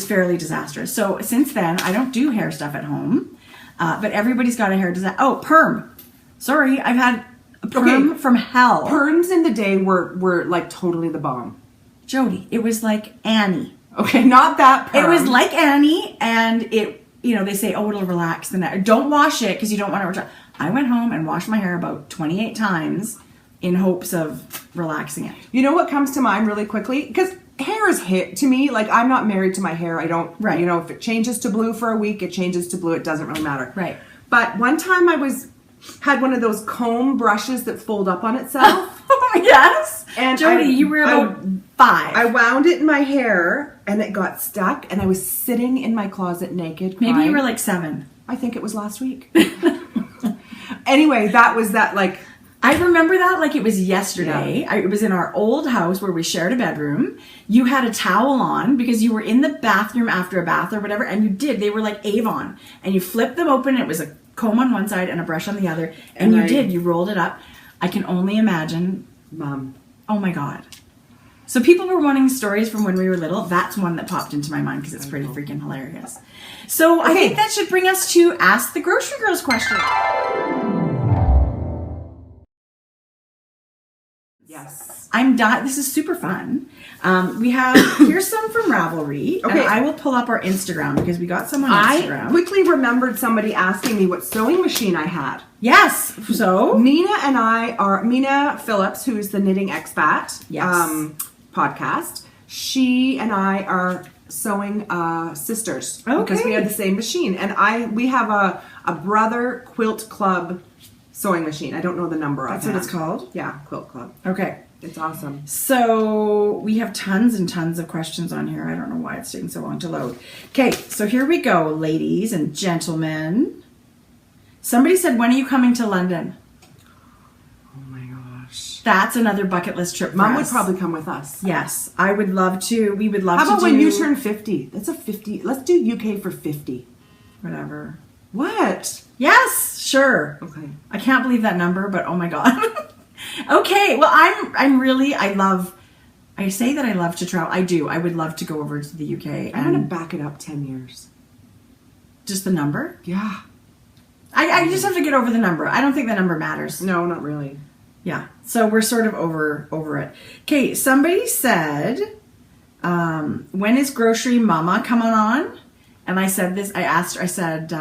fairly disastrous. So since then, I don't do hair stuff at home. But everybody's got a hair disaster. Oh, perm. Sorry, I've had a perm from hell. Perms in the day were like totally the bomb. Jodi, it was like Annie. Okay, not that perm. It was like Annie, and it, they say, oh, it'll relax the neck. Don't wash it because you don't want to. I went home and washed my hair about 28 times in hopes of relaxing it. You know what comes to mind really quickly? Because hair is hair to me. Like, I'm not married to my hair. I don't, Right. If it changes to blue for a week, it changes to blue. It doesn't really matter. Right. But one time I had one of those comb brushes that fold up on itself. Yes. And Jodi, you were about 5. I wound it in my hair and it got stuck, and I was sitting in my closet naked. Maybe crying. you were like 7. I think it was last week. Anyway, that was that, like... I remember that like it was yesterday. It was in our old house where we shared a bedroom. You had a towel on because you were in the bathroom after a bath or whatever, and you did. They were like Avon. And you flipped them open, and it was a comb on one side and a brush on the other. And you rolled it up. I can only imagine. Mom. Oh my God. So people were wanting stories from when we were little. That's one that popped into my mind because it's pretty freaking hilarious. So I think that should bring us to Ask the Grocery Girls question. Yes. I'm dying. This is super fun. We have, here's some from Ravelry. Okay. And I will pull up our Instagram because we got some on I Instagram. quickly remembered somebody asking me what sewing machine I had. Yes. So, Mina Phillips, who is the Knitting Expat Yes. podcast. She and I are sewing sisters because we Okay. had the same machine, and we have a brother quilt club sewing machine. I don't know the number. That's what it's called? Yeah, quilt club. Okay. It's awesome. So we have tons and tons of questions on here. I don't know why it's taking so long to load. Okay, so here we go, ladies and gentlemen. Somebody said, when are you coming to London? Oh my gosh. That's another bucket list trip for Mom would us. probably come with us. Yes, I would love to. We would love to How about do... when you turn 50? That's a 50. Let's do UK for 50. Whatever. What? Yes, sure. Okay. I can't believe that number, but oh my God. Okay, well, I say that I love to travel. I do. I would love to go over to the UK. I'm going to back it up 10 years. Just the number? Yeah. I just have to get over the number. I don't think the number matters. No, not really. Yeah. So we're sort of over it. Okay, somebody said, when is Grocery Mama coming on? And I said this, I asked her, I said,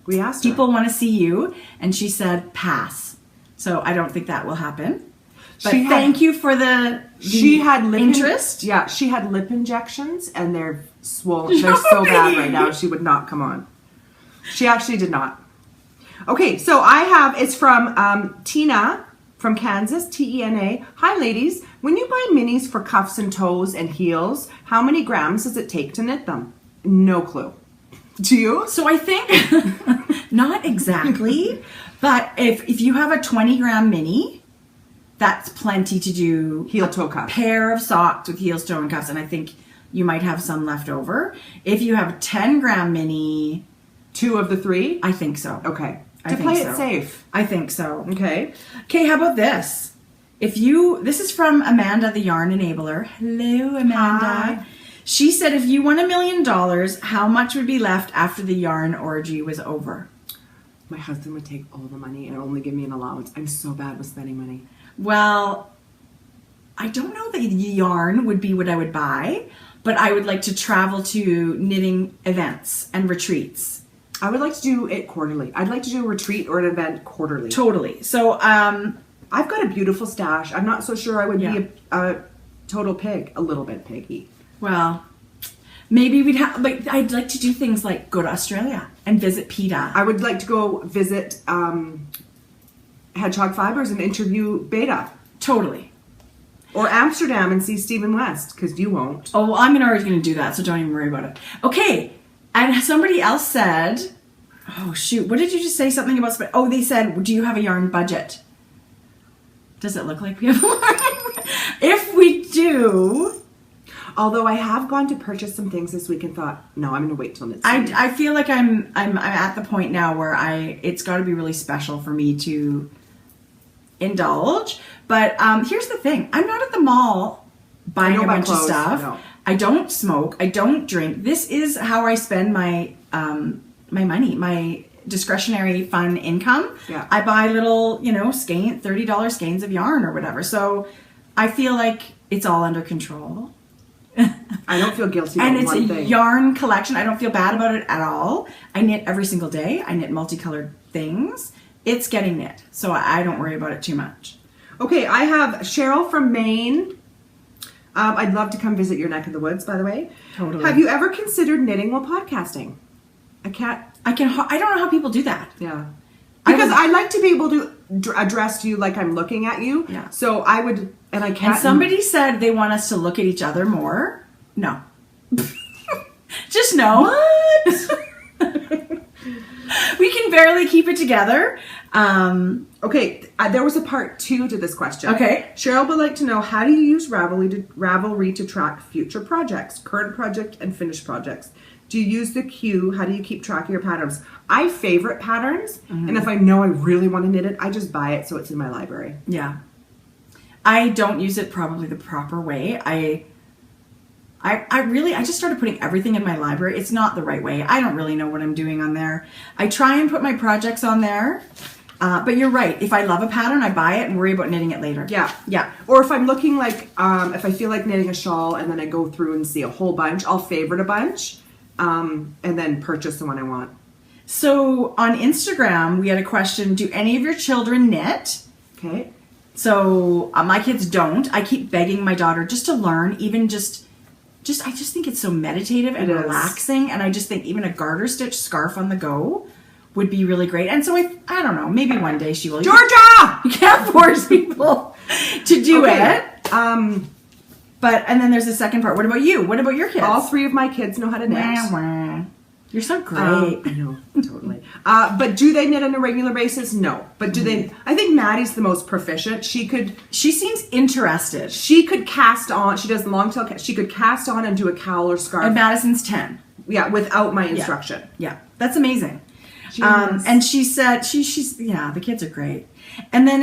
we asked her. People want to see you. And she said, pass. So I don't think that will happen. But thank you for she had lip interest. Yeah, she had lip injections and they're swollen. They're so bad right now. She would not come on. She actually did not. Okay, so it's from Tina from Kansas, T-E-N-A. Hi, ladies. When you buy minis for cuffs and toes and heels, how many grams does it take to knit them? No clue. Do you? So I think, not exactly, but if you have a 20-gram mini, that's plenty to do heel-toe cuff. Pair of socks with heels, toe, and cuffs, and I think you might have some left over. If you have a 10-gram mini... 2 of the 3? I think so. Okay. I to play it safe. I think so. Okay. Okay, how about this? This is from Amanda, the Yarn Enabler. Hello, Amanda. Hi. She said, if you won $1 million, how much would be left after the yarn orgy was over? My husband would take all the money and only give me an allowance. I'm so bad with spending money. Well, I don't know that the yarn would be what I would buy, but I would like to travel to knitting events and retreats. I would like to do it quarterly. I'd like to do a retreat or an event quarterly. Totally. So, I've got a beautiful stash. I'm not so sure I would be a total pig. A little bit piggy. Well, maybe we'd have, like, I'd like to do things like go to Australia and visit PETA. I would like to go visit Hedgehog Fibers and interview Beta. Totally. Or Amsterdam and see Stephen West, because you won't. Oh, well, I'm already going to do that, so don't even worry about it. Okay. And somebody else said, oh, shoot, what did you just say? Something about, they said, do you have a yarn budget? Does it look like we have a yarn? If we do... Although I have gone to purchase some things this week and thought, no, I'm going to wait till next week. I feel like I'm at the point now where it's got to be really special for me to indulge. But here's the thing. I'm not at the mall buying a bunch of stuff. No. I don't smoke. I don't drink. This is how I spend my my money, my discretionary fun income. Yeah. I buy little, $30 skeins of yarn or whatever. So I feel like it's all under control. I don't feel guilty about one thing. And it's a yarn collection. I don't feel bad about it at all. I knit every single day. I knit multicolored things. It's getting knit. So I don't worry about it too much. Okay, I have Cheryl from Maine. I'd love to come visit your neck of the woods, by the way. Totally. Have you ever considered knitting while podcasting? I don't know how people do that. Yeah. Because I like to be able to address you like I'm looking at you. Yeah. So I would, and I can't. And somebody said they want us to look at each other more. No. Just no. What? We can barely keep it together. Okay, there was a part 2 to this question. Okay. Cheryl would like to know, how do you use Ravelry to track future projects, current project and finished projects? Do you use the queue? How do you keep track of your patterns? I favorite patterns, and if I know I really want to knit it, I just buy it so it's in my library. Yeah. I don't use it probably the proper way. I just started putting everything in my library. It's not the right way. I don't really know what I'm doing on there. I try and put my projects on there. But you're right. If I love a pattern, I buy it and worry about knitting it later. Yeah. Yeah. Or if I'm looking like, if I feel like knitting a shawl and then I go through and see a whole bunch, I'll favorite a bunch and then purchase the one I want. So on Instagram, we had a question, do any of your children knit? Okay. So my kids don't. I keep begging my daughter just to learn, even I just think it's so meditative and relaxing. And I just think even a garter stitch scarf on the go would be really great. And so I don't know, maybe one day she will. Georgia! You can't force people to do it. And then there's the second part. What about you? What about your kids? All 3 of my kids know how to knit. You're so great. I know, totally. But do they knit on a regular basis? No. But do they? I think Maddie's the most proficient. She seems interested. She could cast on. She does long tail. She could cast on and do a cowl or scarf. And Madison's 10. Yeah, without my instruction. Yeah, that's amazing. And she said, she's the kids are great. And then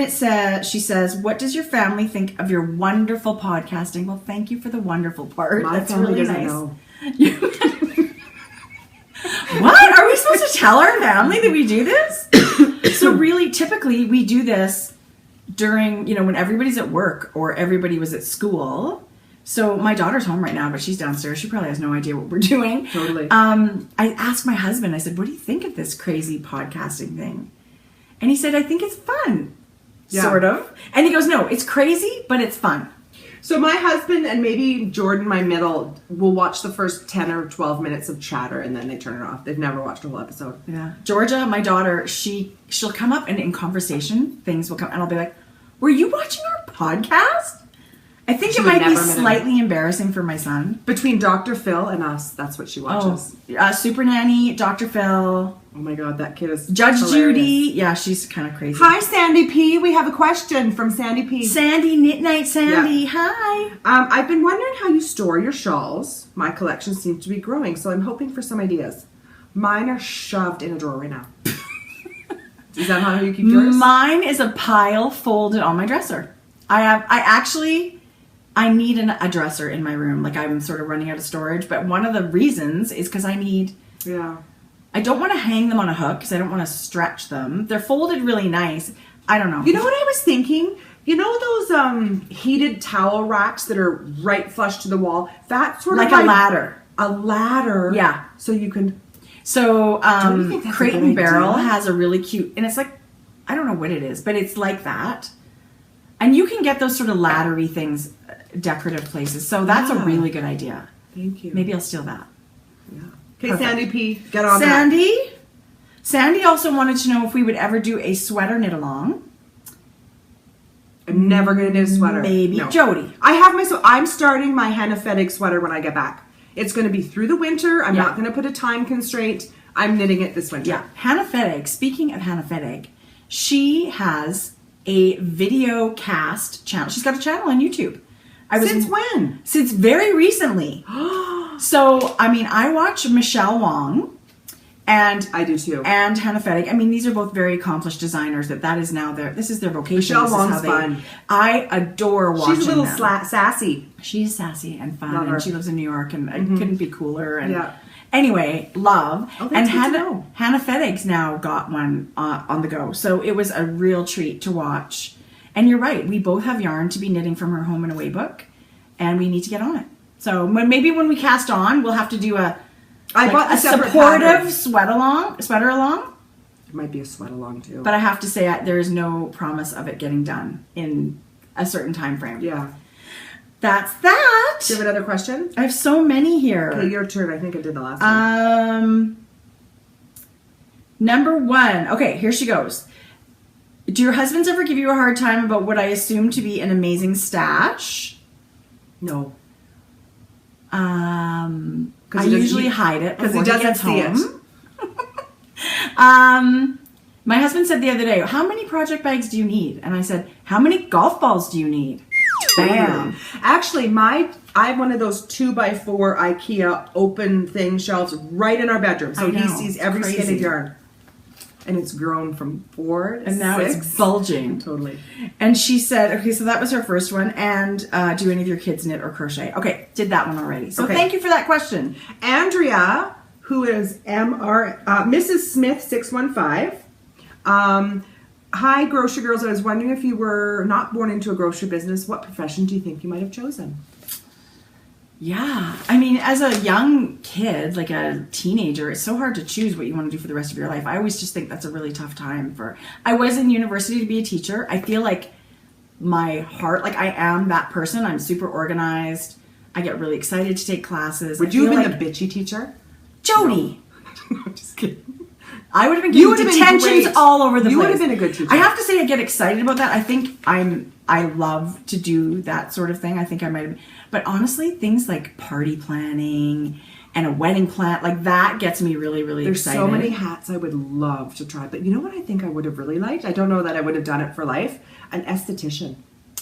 she says, what does your family think of your wonderful podcasting? Well, thank you for the wonderful part. My That's family really doesn't nice. know. What? Are we supposed to tell our family that we do this? So really, typically, we do this during, when everybody's at work or everybody was at school. So my daughter's home right now, but she's downstairs. She probably has no idea what we're doing. Totally. I asked my husband, I said, what do you think of this crazy podcasting thing? And he said, I think it's fun. Yeah. Sort of. And he goes, no, it's crazy, but it's fun. So my husband and maybe Jordan, my middle, will watch the first 10 or 12 minutes of chatter and then they turn it off. They've never watched a whole episode. Yeah. Georgia, my daughter, she'll come up and in conversation, things will come, and I'll be like, were you watching our podcast? I think She it would might be never admit it. slightly embarrassing for my son. Between Dr. Phil and us, that's what she watches. Super Nanny, Dr. Phil, Oh my God, that kid is Judge hilarious. Judy. Yeah, she's kind of crazy. Hi, Sandy P. We have a question from Sandy P. Sandy, Knit Night Sandy. Hi. I've been wondering how you store your shawls. My collection seems to be growing, so I'm hoping for some ideas. Mine are shoved in a drawer right now. Is that how you keep yours? Mine is a pile folded on my dresser. I need a dresser in my room. Like I'm sort of running out of storage, but one of the reasons is because I don't want to hang them on a hook because I don't want to stretch them. They're folded really nice. I don't know. You know what I was thinking? You know those heated towel racks that are right flush to the wall? That sort like of a ladder. A ladder. Yeah. So you can... So Don't you think that's a Crate good and Barrel idea? has a really cute, and it's like, I don't know what it is, but it's like that. And you can get those sort of laddery things, decorative places. So that's a Yeah. really good idea. Thank you. Maybe I'll steal that. Yeah. Okay, Perfect. Sandy P. Get on that. Sandy also wanted to know if we would ever do a sweater knit along. I'm never going to knit a sweater. Maybe. No. Jody. I'm starting my Handmade sweater when I get back. It's going to be through the winter. I'm Yeah. not going to put a time constraint. I'm knitting it this winter. Yeah. Handmade, speaking of Handmade, she has a video cast channel. She's got a channel on YouTube. Since when? Since very recently. So, I watch Michelle Wong and I do too. and Hannah Fettig. These are both very accomplished designers this is their vocation. Michelle This is Wong's how they- fun. I adore watching She's a little them. sassy. She's sassy and fun, Love her. and she lives in New York, and I couldn't be cooler. And Yeah. anyway, love. Oh, and that's good to know. Hannah Fettig's now got one on the go, so it was a real treat to watch. And you're right, we both have yarn to be knitting from her home and away book, and we need to get on it. So maybe when we cast on, we'll have to do a bought the separate supportive pattern. sweater along. It might be a sweat along too. But I have to say, there is no promise of it getting done in a certain time frame. yeah. That's that. Do you have another question? I have so many here. Okay, your turn. I think I did the last one. Number one. Okay, here she goes. Do your husbands ever give you a hard time about what I assume to be an amazing stash? No. I he doesn't- usually hide it because he before doesn't gets see home. it. My husband said the other day, how many project bags do you need? And I said, how many golf balls do you need? Bam. Actually, I have one of those 2x4 IKEA open thing shelves right in our bedroom, so I know, he sees it's every crazy. skein of yarn. And it's grown from 4 to And now 6. it's bulging. Totally. And she said, okay, so that was her first one. And do any of your kids knit or crochet? Okay, did that one already. So Okay. thank you for that question. Andrea, who is Mrs. Smith 615. Hi, grocery girls. I was wondering if you were not born into a grocery business, what profession do you think you might have chosen? Yeah. As a young kid, like a teenager, it's so hard to choose what you want to do for the rest of your life. I always just think that's a really tough time I was in university to be a teacher. I feel like my heart, I am that person. I'm super organized. I get really excited to take classes. Would you have been the bitchy teacher? Jody? No, I'm just kidding. I would have been You getting would have been detentions great. all over the place. You would have been a good teacher. I have to say I get excited about that. I think I love to do that sort of thing. I think I might have, but honestly, things like party planning and a wedding plan, that gets me really, really There's excited. so many hats I would love to try. But you know what I think I would have really liked? I don't know that I would have done it for life. An esthetician.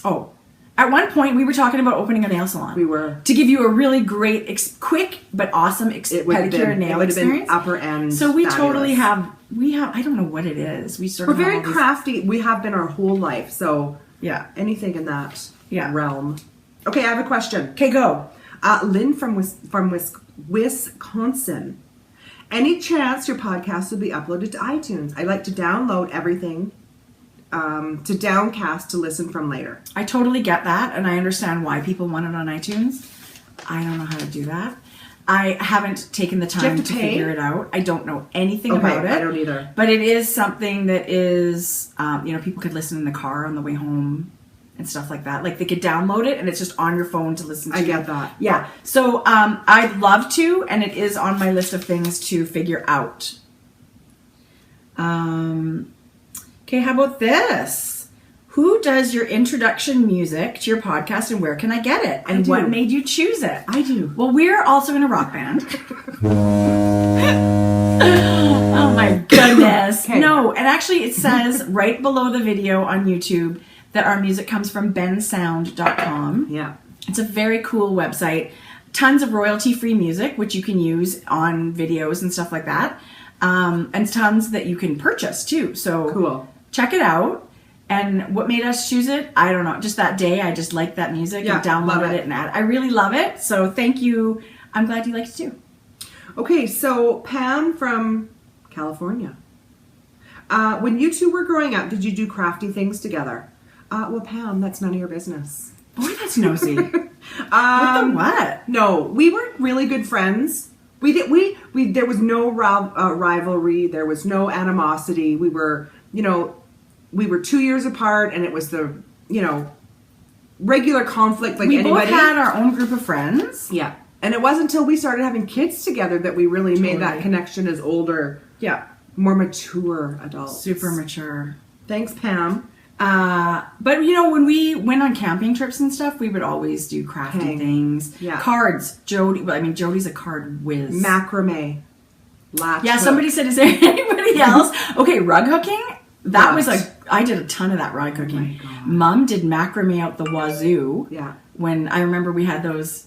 Oh, at one point we were talking about opening a nail salon. We were. To give you a really great, quick but awesome It would have pedicure and been, nail it would have been experience. upper end. So we fabulous. totally have we have, I don't know what it is. We sort We're of have very all these- crafty. We have been our whole life. So Yeah. anything in that Yeah. realm. Okay, I have a question. Okay, go. Lynn from Wisconsin. Any chance your podcast will be uploaded to iTunes? I like to download everything to Downcast to listen from later. I totally get that, and I understand why people want it on iTunes. I don't know how to do that. I haven't taken the you have time to to pay? figure it out. I don't know anything Okay, about it. I don't either. But it is something that is, people could listen in the car on the way home and stuff like that. Like they could download it and it's just on your phone to listen to. I get that. Yeah. So I'd love to, and it is on my list of things to figure out. Okay, how about this? Who does your introduction music to your podcast and where can I get it? And do. what made you choose it? I do. Well, we're also in a rock band. Oh my goodness. Okay. No, and actually it says right below the video on YouTube that our music comes from bensound.com. Yeah. It's a very cool website. Tons of royalty-free music, which you can use on videos and stuff like that. And tons that you can purchase too. So Cool. check it out. And what made us choose it? I don't know. Just that day, I just liked that music Yeah, and downloaded love it. it and I really love it. So thank you. I'm glad you liked it too. Okay, so Pam from California. When you two were growing up, did you do crafty things together? Well, Pam, that's none of your business. Boy, that's nosy. What the what? No, we weren't really good friends. There was no rivalry. There was no animosity. We were 2 years apart, and it was the, regular conflict like We anybody. both had our own group of friends. Yeah. And it wasn't until we started having kids together that we really made that Totally. connection as older, Yeah. more mature adults. Super mature. Thanks, Pam. But when we went on camping trips and stuff, we would always do crafty Hang. things. Yeah. Cards. Jody's a card whiz. Macrame. Latch Yeah, hook. somebody said, is there anybody else? Okay, rug hooking. That was Yes. I did a ton of that rug hooking. my God. Mom did macrame out the wazoo. Yeah. When I remember we had those,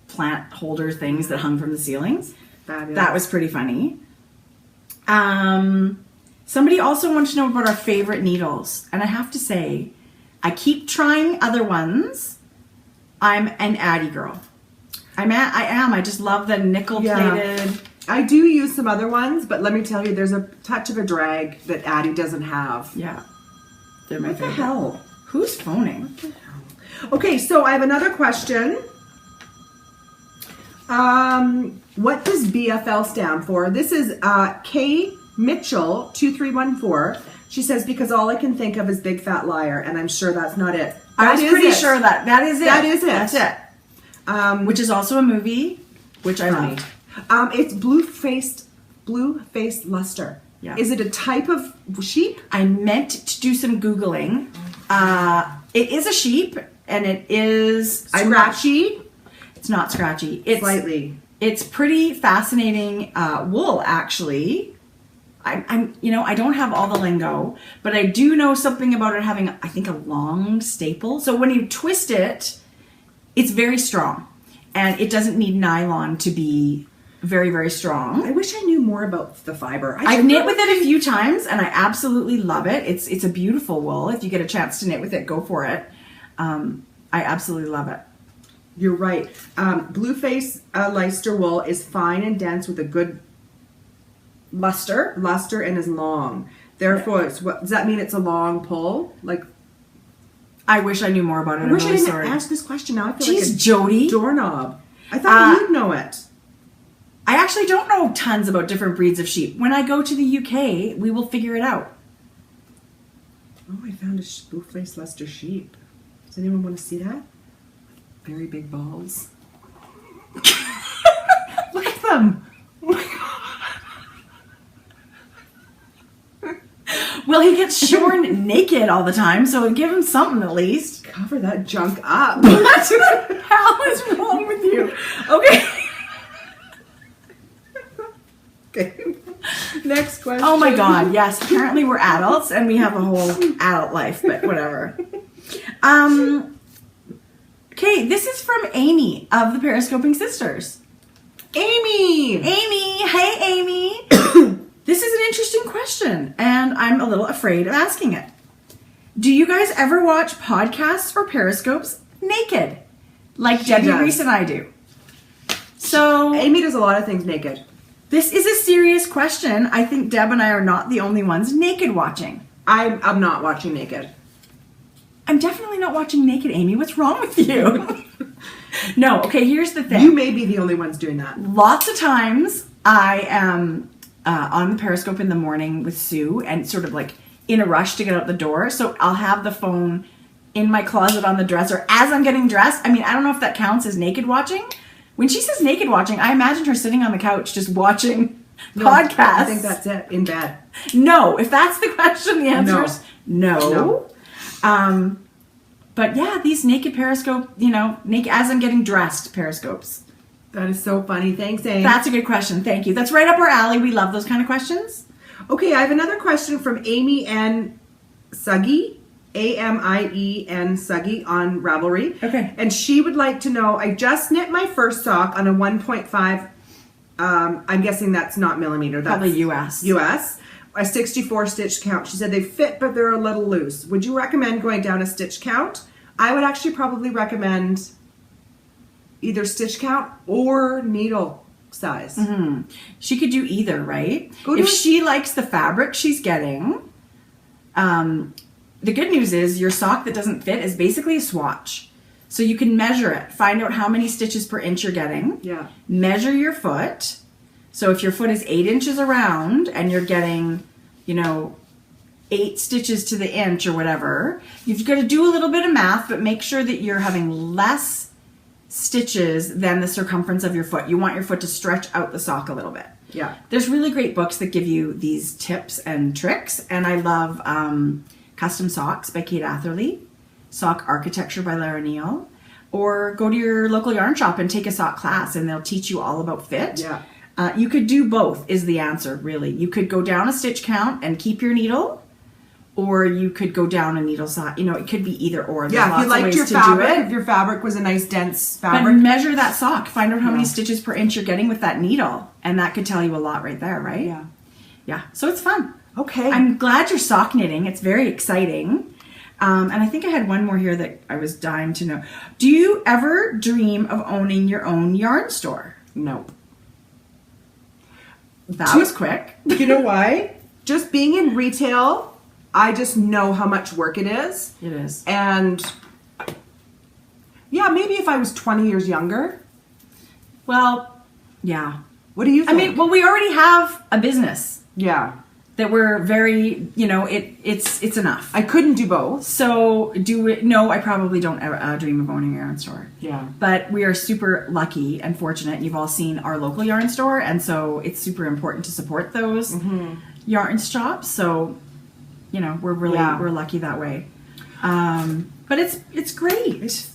plant holder things that hung from the ceilings. Fabulous. That was pretty funny. Somebody also wanted to know about our favorite needles. And I have to say, I keep trying other ones. I'm an Addie girl. I am. I just love the nickel plated. I do use some other ones, but let me tell you, there's a touch of a drag that Addie doesn't have. Yeah. They're my What the favorite. hell? Who's phoning? Okay, so I have another question. What does BFL stand for? This is K Mitchell 2314. She says, because all I can think of is Big Fat Liar, and I'm sure that's not it. I was That is pretty it. sure that is it. That is it. That's it. Which is also a movie, which I loved. It's blue-faced luster. Yeah. Is it a type of sheep? I meant to do some Googling. It is a sheep, and it is Scratchy? It's not scratchy. It's Slightly. It's pretty fascinating wool, actually. I don't have all the lingo, but I do know something about it having, I think, a long staple. So when you twist it, it's very strong, and it doesn't need nylon to be very, very strong. I wish I knew more about the fiber. I've knit with it a few times, and I absolutely love it. It's a beautiful wool. If you get a chance to knit with it, go for it. I absolutely love it. You're right. Blue-faced Leicester wool is fine and dense with a good luster and is long. Therefore, does that mean it's a long pull? Like, I wish I knew more about it. I I'm wish I really didn't sorry. ask this question. Now I feel Jeez, like a Jody. doorknob. I thought you'd know it. I actually don't know tons about different breeds of sheep. When I go to the UK, we will figure it out. Oh, I found a blue-faced Leicester sheep. Does anyone want to see that? Very big balls. Look at them. Well, he gets shorn naked all the time, so give him something at least. Cover that junk up. What the hell is wrong with you? Okay. Okay. Next question. Oh my God, yes. Apparently we're adults and we have a whole adult life, but whatever. Okay, this is from Amy of the Periscoping Sisters. Amy! Amy, hey Amy. This is an interesting question, and I'm a little afraid of asking it. Do you guys ever watch podcasts or periscopes naked? Like Debbie does. Reese and I do. So Amy does a lot of things naked. this is a serious question. I think Deb and I are not the only ones naked watching. I'm not watching naked. I'm definitely not watching naked, Amy. What's wrong with you? No, okay, here's the thing. You may be the only ones doing that. Lots of times I am on the Periscope in the morning with Sue and sort of like in a rush to get out the door. So I'll have the phone in my closet on the dresser as I'm getting dressed. I mean, I don't know if that counts as naked watching. When she says naked watching, I imagine her sitting on the couch just watching podcasts. I think that's it, in bed. No, if that's the question, the answer No. is no. But yeah, these naked Periscope, naked as I'm getting dressed Periscopes. That is so funny. Thanks, Amy. That's a good question. Thank you. That's right up our alley. We love those kind of questions. Okay, I have another question from Amy N. Suggy, A-M-I-E-N Suggy on Ravelry. Okay. And she would like to know, I just knit my first sock on a 1.5, I'm guessing that's not millimeter. That's Probably US. US. A 64 stitch count. She said they fit, but they're a little loose. Would you recommend going down a stitch count? I would actually probably recommend either stitch count or needle size. Mm-hmm. She could do either, right? Go to If a- she likes the fabric she's getting, the good news is your sock that doesn't fit is basically a swatch. So you can measure it, find out how many stitches per inch you're getting. Yeah. Measure your foot. So if your foot is 8 inches around and you're getting, 8 stitches to the inch or whatever, you've got to do a little bit of math, but make sure that you're having less stitches than the circumference of your foot. You want your foot to stretch out the sock a little bit. Yeah. There's really great books that give you these tips and tricks, and I love Custom Socks by Kate Atherley, Sock Architecture by Lara Neal, or go to your local yarn shop and take a sock class, and they'll teach you all about fit. Yeah. You could do both is the answer, really. You could go down a stitch count and keep your needle, or you could go down a needle size. It could be either or. There's Yeah, if lots you of liked ways your to fabric, do it. if your fabric was a nice dense But fabric. measure that sock. Find out how many Yeah. stitches per inch you're getting with that needle. And that could tell you a lot right there, right? Yeah. Yeah. So it's fun. Okay. I'm glad you're sock knitting. It's very exciting. And I think I had one more here that I was dying to know. Do you ever dream of owning your own yarn store? No. That was quick. You know why? Just being in retail, I just know how much work it is. It is. And yeah, maybe if I was 20 years younger. Well, yeah. What do you I think? mean, we already have a business yeah. that we're very, it's enough. I couldn't do both. So no, I probably don't dream of owning a yarn store. Yeah. But we are super lucky and fortunate. You've all seen our local yarn store, and so it's super important to support those yarn shops. So, we're lucky that way. But it's great.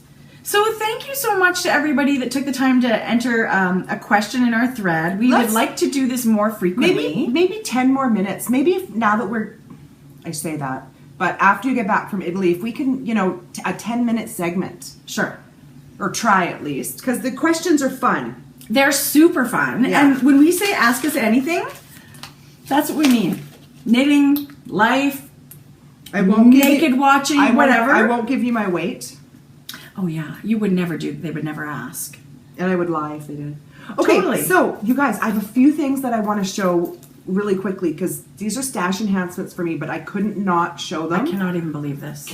So thank you so much to everybody that took the time to enter a question in our thread. We would like to do this more frequently. Maybe 10 more minutes. Maybe if, now that I say that, but after you get back from Italy, if we can, a 10-minute segment. Sure. Or try at least. Because the questions are fun. They're super fun. Yeah. And when we say ask us anything, that's what we mean. Knitting, life, I won't naked watching, whatever. I won't give you my weight. Oh yeah, you would never do. They would never ask. And I would lie if they did. Okay, Totally. so you guys, I have a few things that I want to show really quickly because these are stash enhancements for me, but I couldn't not show them. I cannot even believe this.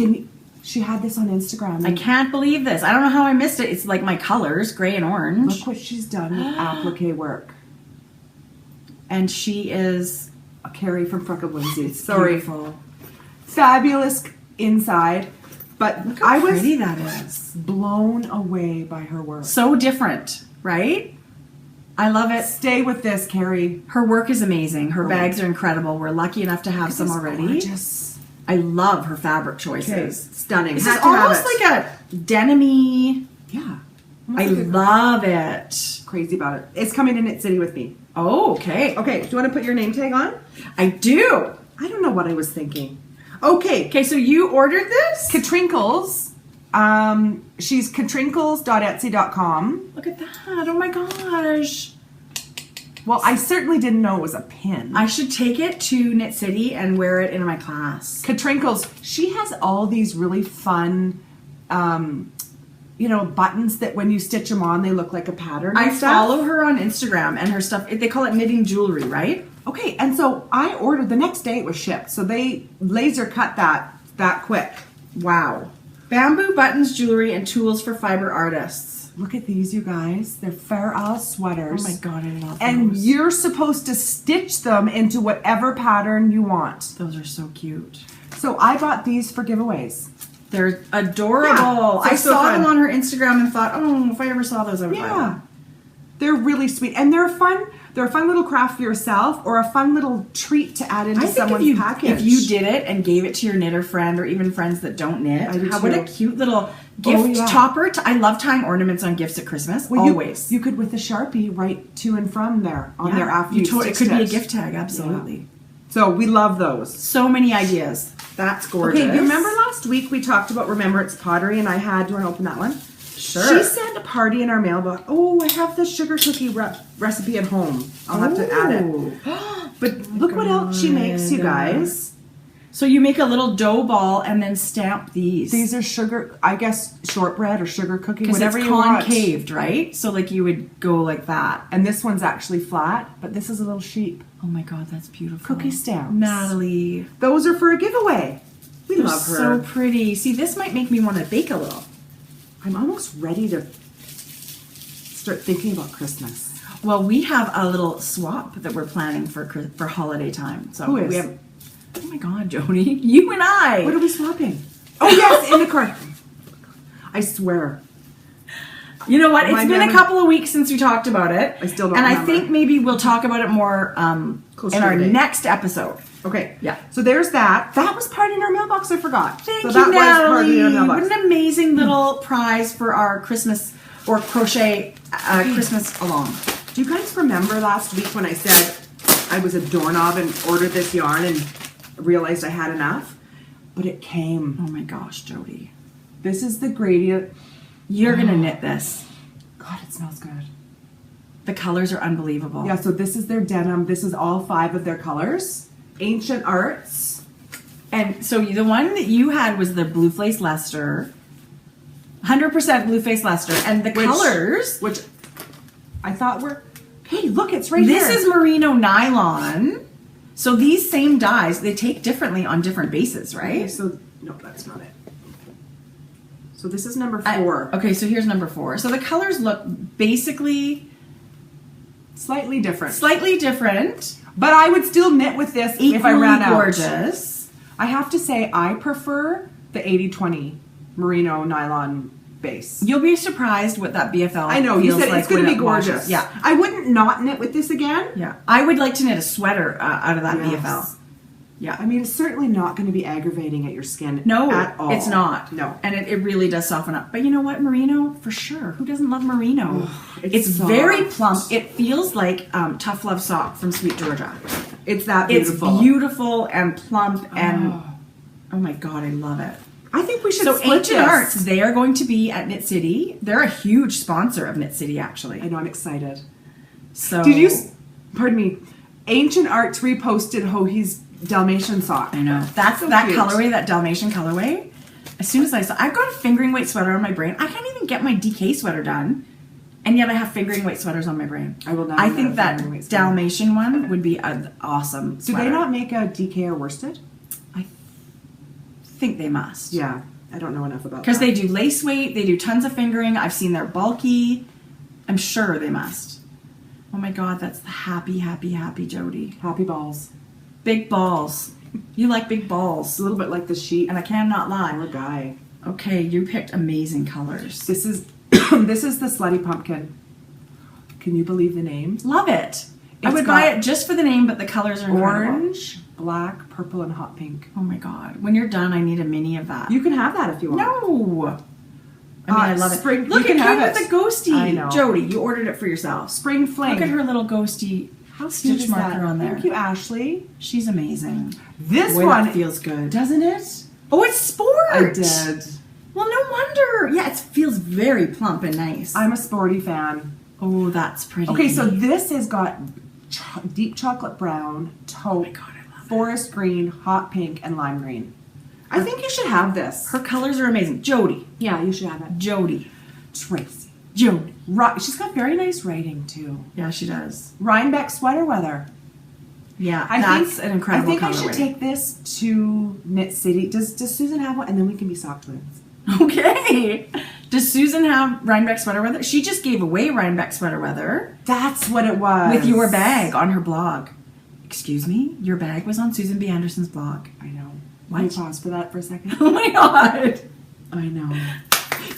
She had this on Instagram. I can't believe this. I don't know how I missed it. It's like my colors, gray and orange. Look what she's done with applique work. And she is A Carrie from Freckled Whimsies. Sorry. beautiful. Fabulous inside. But Look how I was pretty that is. blown away by her work. So different, right? I love it. Stay with this, Carrie. Her work is amazing. Her bags are incredible. We're lucky enough to have some This is already. gorgeous. I love her fabric choices. Okay, stunning. This Had is to have almost it. like a denim-y. Yeah. I love it. Crazy about it. It's coming to Knit City with me. Oh, okay. Okay, do you want to put your name tag on? I do. I don't know what I was thinking. Okay, Okay, so you ordered this? Katrinkles. She's katrinkles.etsy.com. Look at that. Oh my gosh. Well, I certainly didn't know it was a pin. I should take it to Knit City and wear it in my class. Katrinkles, she has all these really fun, buttons that when you stitch them on, they look like a pattern. I and stuff. follow her on Instagram and her stuff. They call it knitting jewelry, right? Okay, and so I ordered the next day it was shipped. So they laser cut that quick. Wow. Bamboo buttons, jewelry, and tools for fiber artists. Look at these, you guys. They're Fair Isle sweaters. Oh my god, I love And those. you're supposed to stitch them into whatever pattern you want. Those are so cute. So I bought these for giveaways. They're adorable. Yeah, I so saw fun. them on her Instagram and thought, oh, if I ever saw those, I would buy Yeah. them. They're really sweet. And they're fun. They're a fun little craft for yourself or a fun little treat to add into I think someone's package. if you did it and gave it to your knitter friend or even friends that don't knit, I do what a too. cute little gift yeah. topper. I love tying ornaments on gifts at Christmas. Well, always. You could with the Sharpie write to and from there on Yeah, there after you it stitched could be a it. gift tag, absolutely. So we love those. So many ideas. That's gorgeous. Okay, you remember last week we talked about Remembrance Pottery and I had, do you want to open that one? Sure. She sent a party in our mailbox. Oh, I have the sugar cookie recipe at home. I'll have to add it. But look what else she makes, you guys. So you make a little dough ball and then stamp these. These are sugar, I guess, shortbread or sugar cookie, because whatever it's you want. concaved, right? So like you would go like that. And this one's actually flat, but this is a little sheep. Oh my god, that's beautiful. Cookie stamps. Natalie. Those are for a giveaway. We They're love her. so pretty. See, this might make me want to bake a little. I'm almost ready to start thinking about Christmas. Well, we have a little swap that we're planning for holiday time. So Who is? we have. Oh my god, Jodi, you and I. What are we swapping? Oh yes, in the car. I swear. You know what? It's My been a memory- couple of weeks since we talked about it. I still don't And I remember. think maybe we'll talk about it more Closer in to our the date. next episode. Okay. Yeah. So there's that. That was part in our mailbox. I forgot. Thank so you, that was part Natalie. in our mailbox. What an amazing little prize for our Christmas or crochet Christmas along. Do you guys remember last week when I said I was a doorknob and ordered this yarn and realized I had enough? But it came. Oh my gosh, Jodi. This is the gradient. You're going to knit this. God, it smells good. The colors are unbelievable. Yeah, so this is their denim. This is all 5 of their colors. Ancient Arts. And so the one that you had was the Blue Face Leicester. 100% Blue Face Leicester. And the colors... Which I thought were... Hey, look, it's right This here. is merino nylon. So these same dyes, they take differently on different bases, Okay, right? so... No, that's not it. So this is number 4. Okay, so here's number 4. So the colors look basically Slightly different. slightly different. But I would still knit with this if I ran out. Gorgeous. I have to say, I prefer the 80-20 merino nylon base. You'll be surprised what that BFL I know, you feels said like it's going to when be it washes. gorgeous. Yeah. I wouldn't not knit with this again. Yeah. I would like to knit a sweater out of that Yes. BFL. Yeah. I mean, it's certainly not going to be aggravating at your skin No, at all. it's not. No. And it really does soften up. But you know what? Merino, for sure. Who doesn't love merino? it's very soft. plump. It feels like Tough Love Sock from Sweet Georgia. It's that beautiful. It's beautiful and plump and oh my god, I love it. I think we should So split Ancient this. Arts, they are going to be at Knit City. They're a huge sponsor of Knit City, actually. I know, I'm excited. So Did you, pardon me, Ancient Arts reposted Hohi's Dalmatian sock. I know. That's So that cute. colorway, that Dalmatian colorway. As soon as I saw, I've got a fingering weight sweater on my brain. I can't even get my DK sweater done, and yet I have fingering weight sweaters on my brain. I will not. I knit think a that fingering weight sweater. Dalmatian one would be an awesome Do sweater. they not make a DK or worsted? I think they must. Yeah, I don't know enough about that. Because they do lace weight, they do tons of fingering. I've seen they're bulky. I'm sure they must. Oh my god, that's the happy, happy, happy Jodi. Happy balls. Big balls. You like big It's balls. a little bit like the sheet. And I cannot lie. Poor guy. Okay, you picked amazing colors. This is this is the Slutty Pumpkin. Can you believe the name? Love it. I It's would buy got it just for the name, but the colors are incredible. Orange, black, purple, and hot pink. Oh my god. When you're done, I need a mini of that. You can have that if you want. No. I mean, I love spring- it. Look, you it can came have with it. the ghosty. I know. Jodi, you ordered it for yourself. Spring Fling. Look at her little ghosty How cute stitch is marker that? on there. Thank you, Ashley. She's amazing. This Boy, one that feels good. doesn't it? Oh, it's sport. I did. Well, no wonder. Yeah, it feels very plump and nice. I'm a sporty fan. Oh, that's pretty. Okay, so this has got deep chocolate brown, taupe, Oh God, I love forest green, hot pink, and lime green. I think you should have this. Her colors are amazing. Jodi. Yeah, you should have it. Jodi. Tracie. Jodi. She's got very nice writing too. Yeah, she does. Rhinebeck sweater weather. Yeah, that's an incredible I think I colorway. should take this to Knit City. Does Susan have one? And then we can be sock twins. Okay. Does Susan have Rhinebeck sweater weather? She just gave away Rhinebeck sweater weather That's what it was. with your bag on her blog. Excuse me? Your bag was on Susan B. Anderson's blog. I know. What? Can we pause for that for a second? Oh my God. I know.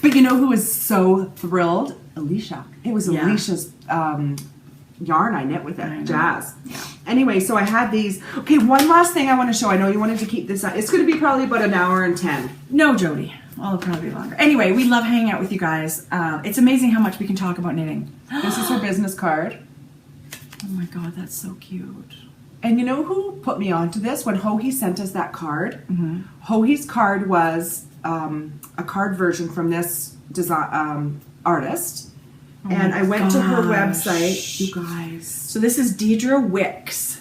But you know who was so thrilled? Alicia. It was Yeah. Alicia's yarn I knit with I know. it. Jazz. Yeah. Anyway, so I had these. Okay, one last thing I want to show. I know you wanted to keep this. It's going to be probably about an hour and 10. No, Jodi. I'll probably be longer. Anyway, we love hanging out with you guys. It's amazing how much we can talk about knitting. This is her business card. Oh my God, that's so cute. And you know who put me onto this? When Hohi sent us that card, Hohi's card was a card version from this design artist. And I went to her gosh. website, you guys. So this is Deidre Wicks.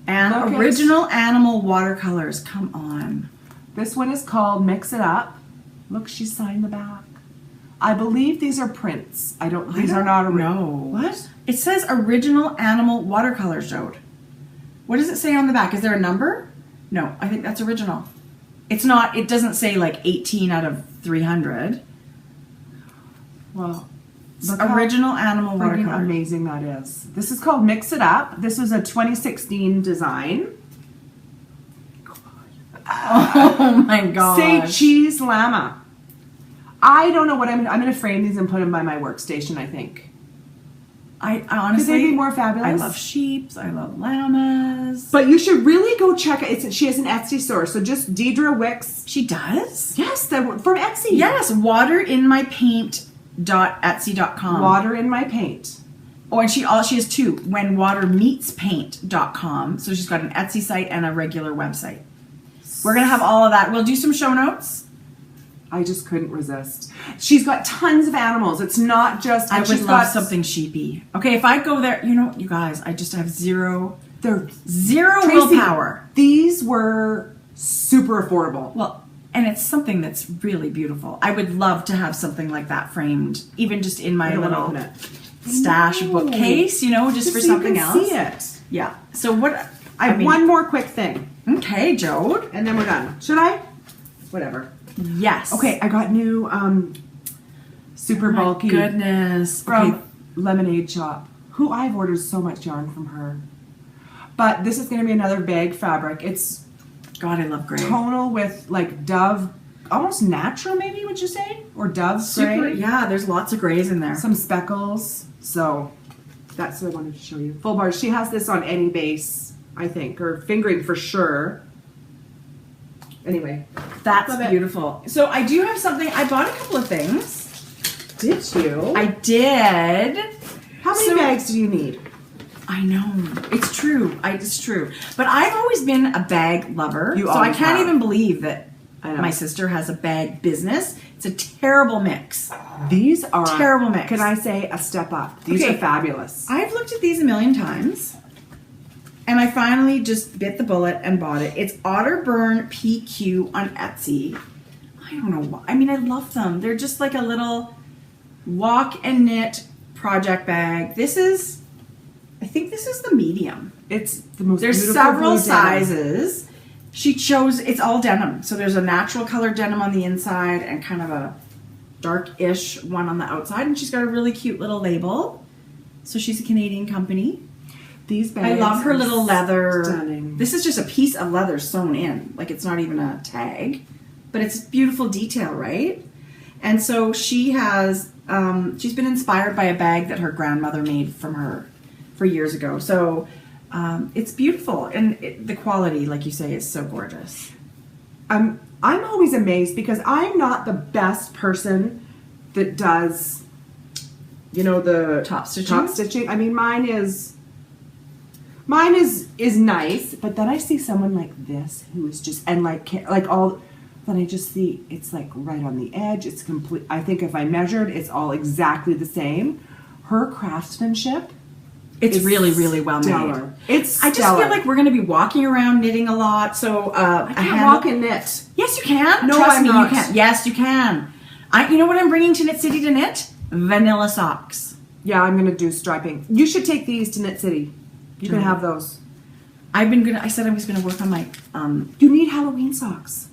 And Look at- original animal watercolors. Come on. This one is called Mix It Up. Look, she signed the back. I believe these are prints. These are not original. No. What? It says original animal watercolors, Jode. What does it say on the back? Is there a number? No, I think that's original. It's not, it doesn't say like 18 out of 300. Well, It's look how original animal freaking watercolor. amazing that is. This is called Mix It Up. This was a 2016 design. Oh my gosh. Say cheese llama. I don't know what I'm going to frame these and put them by my workstation, I think. I Could honestly, they be more fabulous? I love sheeps. I love llamas. But you should really go check it. She has an Etsy store, so just Deidre Wicks. She does? Yes, from Etsy. Yes, waterinmypaint.etsy.com. Water in my paint. Oh, and she has two. Whenwatermeetspaint.com. So she's got an Etsy site and a regular website. We're gonna have all of that. We'll do some show notes. I just couldn't resist. She's got tons of animals. It's not just. I and would she's love got- something sheepy. Okay, if I go there, you guys, I just have zero Tracie, willpower. These were super affordable. Well, and it's something that's really beautiful. I would love to have something like that framed, even just in my I don't wanna little open it. stash No. bookcase, just for so something you else. can see it. Yeah. So what? I have one more quick thing, Okay, Jode. and then we're done. Should I? Whatever. Yes. Okay, I got new super Oh my bulky goodness. from Okay. Lemonade Shop, who I've ordered so much yarn from her. But this is going to be another bag fabric. It's God, I love gray. tonal with like dove, almost natural maybe, would you say? Or dove Super. gray. Yeah, there's lots of grays in there. Some speckles. So that's what I wanted to show you. Full bar. She has this on any base, I think, or fingering for sure. Anyway. That's Love it. beautiful. So I do have something. I bought a couple of things. Did you? I did. How many So- bags do you need? I know. It's true. It's true. But I've always been a bag lover. You so I always can't have. even believe that I know. my sister has a bag business. It's a terrible mix. These are Terrible mix. Can I say a step up? These Okay. are fabulous. I've looked at these a million times. And I finally just bit the bullet and bought it. It's Otterburn PQ on Etsy. I don't know why. I mean, I love them. They're just like a little walk and knit project bag. I think this is the medium. It's the most There's beautiful several blue denim. sizes. She chose, it's all denim. So there's a natural color denim on the inside and kind of a dark-ish one on the outside. And she's got a really cute little label. So she's a Canadian company. These bags. I love her are little leather. Stunning. This is just a piece of leather sewn in. Like, it's not even a tag. But it's beautiful detail, right? And so she has, she's been inspired by a bag that her grandmother made from her for years ago. So it's beautiful. And the quality, like you say, is so gorgeous. I'm always amazed because I'm not the best person that does, the Top stitching? Top stitching. I mean, mine is nice, but then I see someone like this who is just then I just see it's like right on the edge. It's complete. I think if I measured, it's all exactly the same. Her craftsmanship It's is really, really well stellar. made. It's I just feel like we're going to be walking around knitting a lot. So I can't walk and knit. Yes, you can. No, Trust I'm me, not. you can. Yes, you can. You know what I'm bringing to Knit City to knit? Vanilla socks. Yeah, I'm going to do striping. You should take these to Knit City. You can have those. I said I was going to work on my. You need Halloween socks.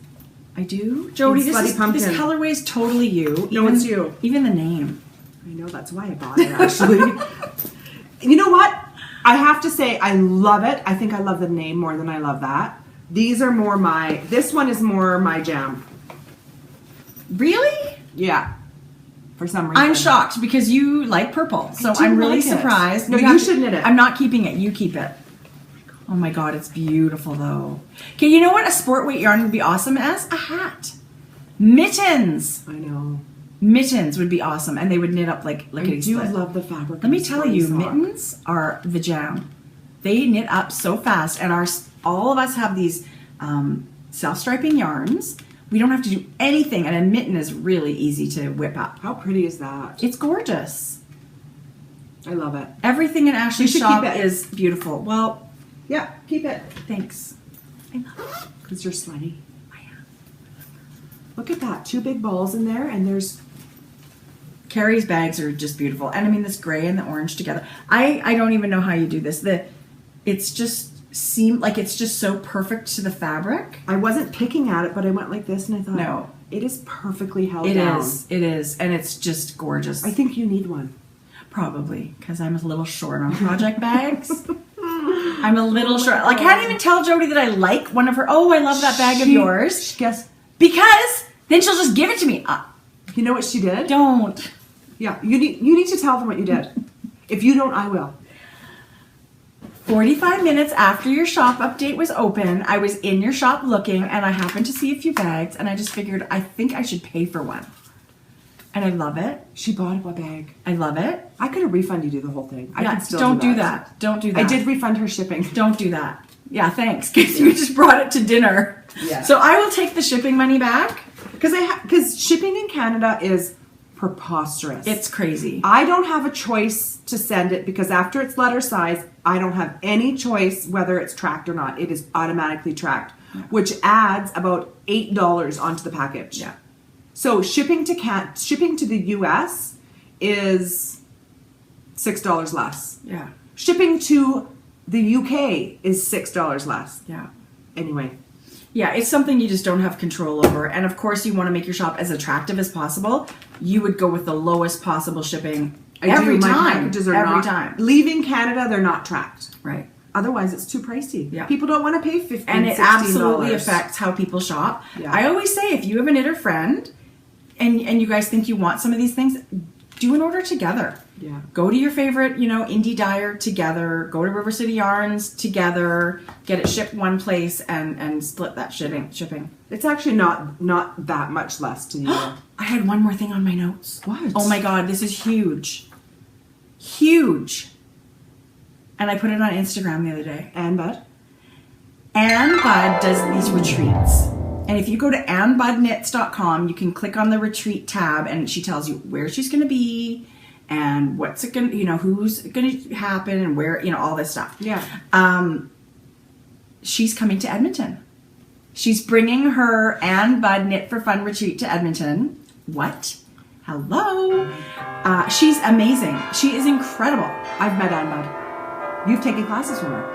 I do, Jodi. Slutty This pumpkin. colorway is totally you. No, it's you. Even the name. I know, that's why I bought it, actually. You know what? I have to say, I love it. I think I love the name more than I love that. These are more this one is more my jam. Really? Yeah. For some reason. I'm shocked because you like purple, so I'm really like it. surprised. No, you should knit it. I'm not keeping it. You keep it. Oh my god, it's beautiful though. Okay, you know what a sport weight yarn would be awesome as? A hat. Mittens. I know. Mittens would be awesome, and they would knit up like I lickety do split. love the fabric. Let me tell you, sock. mittens are the jam. They knit up so fast, and all of us have these self-striping yarns. We don't have to do anything, and a mitten is really easy to whip up. How pretty is that? It's gorgeous. I love it. Everything in Ashley's should shop keep it. is beautiful. Well, Yeah, keep it. thanks. I love it. Because you're slutty. I am. Look at that. 2 big balls in there, and there's... Carrie's bags are just beautiful, and I mean this gray and the orange together. I don't even know how you do this. It's just so perfect to the fabric. I wasn't picking at it, but I went like this, and I thought, No. it is perfectly held It down. is, and it's just gorgeous. I think you need one. Probably because I'm a little short on project bags. I'm a little short. Like I can't even tell Jodi that I like one of her. Oh, I love that bag of yours. Guess. Because then she'll just give it to me. You know what she did? Don't. Yeah, you need to tell them what you did. If you don't, I will. 45 minutes after your shop update was open, I was in your shop looking, and I happened to see a few bags, and I just figured I think I should pay for one. And I love it. She bought a bag. I love it. I could have refunded you the whole thing. I Yeah, can still don't do do that. Don't do that. I did refund her shipping. Don't do that. Yeah, thanks. Because you just brought it to dinner. Yeah. So I will take the shipping money back. Because shipping in Canada is preposterous. It's crazy. I don't have a choice to send it because after it's letter size, I don't have any choice whether it's tracked or not. It is automatically tracked, which adds about $8 onto the package. Yeah. So shipping to the US is $6 less. Yeah. Shipping to the UK is $6 less. Yeah. Anyway. Yeah, it's something you just don't have control over. And of course, you want to make your shop as attractive as possible. You would go with the lowest possible shipping every My time. packages are every not, time. Leaving Canada, they're not tracked. Right. Otherwise, it's too pricey. Yeah. People don't want to pay $15, And it $16. absolutely affects how people shop. Yeah. I always say, if you have a knitter friend and you guys think you want some of these things, do an order together. Yeah. Go to your favorite, indie dyer together. Go to River City Yarns together. Get it shipped one place and split that shipping. It's actually not that much less to you. I had one more thing on my notes. What? Oh my god, this is huge. Huge. And I put it on Instagram the other day. And Bud? Anne Bud does these retreats. And if you go to annebudknits.com, you can click on the retreat tab and she tells you where she's going to be and what's it going to, who's going to happen and where, all this stuff. Yeah. She's coming to Edmonton. She's bringing her Anne Bud Knit for Fun retreat to Edmonton. What? Hello. She's amazing. She is incredible. I've met Anne Bud. You've taken classes from her.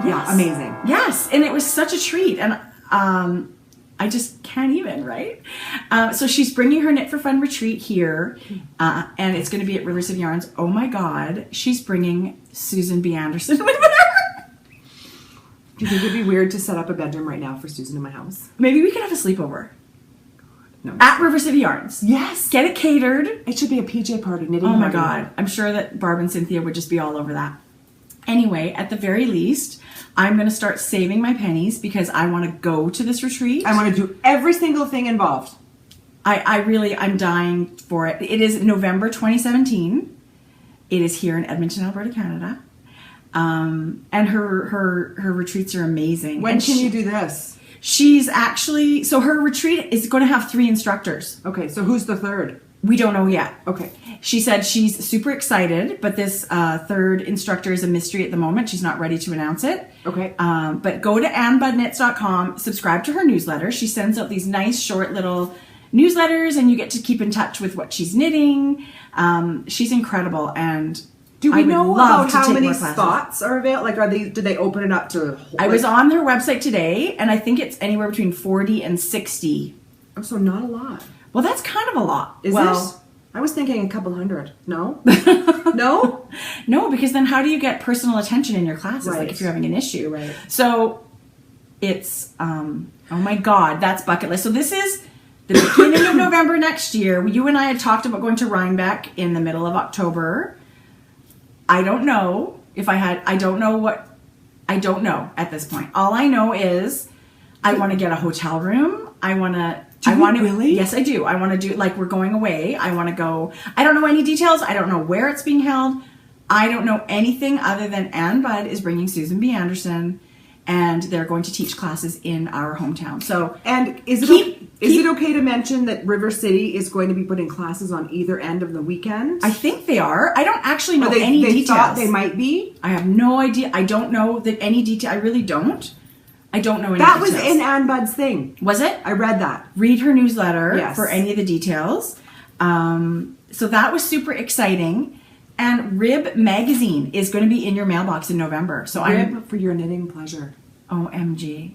Yes. Yeah, amazing. Yes, and it was such a treat. And I just can't even, right? So she's bringing her Knit for Fun retreat here, and it's going to be at River City Yarns. Oh my God, she's bringing Susan B. Anderson with her. Do you think it'd be weird to set up a bedroom right now for Susan in my house? Maybe we could have a sleepover. No. At River City Yarns. Yes. Get it catered. It should be a PJ party, knitting Oh my party. God. I'm sure that Barb and Cynthia would just be all over that. Anyway, at the very least, I'm going to start saving my pennies because I want to go to this retreat. I want to do every single thing involved. I'm dying for it. It is November 2017. It is here in Edmonton, Alberta, Canada. And her retreats are amazing. When and can you do this? She's actually, so her retreat is going to have 3 instructors. Okay, so who's the third? We don't know yet. Okay. She said she's super excited, but this third instructor is a mystery at the moment. She's not ready to announce it. Okay. But go to AnnBudKnits.com, subscribe to her newsletter. She sends out these nice short little newsletters, and you get to keep in touch with what she's knitting. She's incredible, and do we I would know love about to how take many more classes. spots are available? Like, do they open it up to? I was on their website today, and I think it's anywhere between 40 and 60. Oh, so not a lot. Well, that's kind of a lot. Is well, it? I was thinking a couple hundred. No? No? No, because then how do you get personal attention in your classes? Right. Like if you're having an issue. Right. So it's, oh my God, that's bucket list. So this is the beginning of November next year. You and I had talked about going to Rhinebeck in the middle of October. I don't know I don't know at this point. All I know is I want to get a hotel room. Really? Yes, I do. I want to do, like, we're going away. I want to go. I don't know any details. I don't know where it's being held. I don't know anything other than Ann Bud is bringing Susan B. Anderson, and they're going to teach classes in our hometown. So, and is it okay to mention that River City is going to be putting classes on either end of the weekend? I think they are. I don't actually know they any details. Thought they might be. I have no idea. I don't know that any detail. I really don't. I don't know any That details. was in Ann Bud's thing. Was it? I read that. Read her newsletter Yes. for any of the details. So that was super exciting. And Rib Magazine is going to be in your mailbox in November. So Rib for your knitting pleasure. OMG.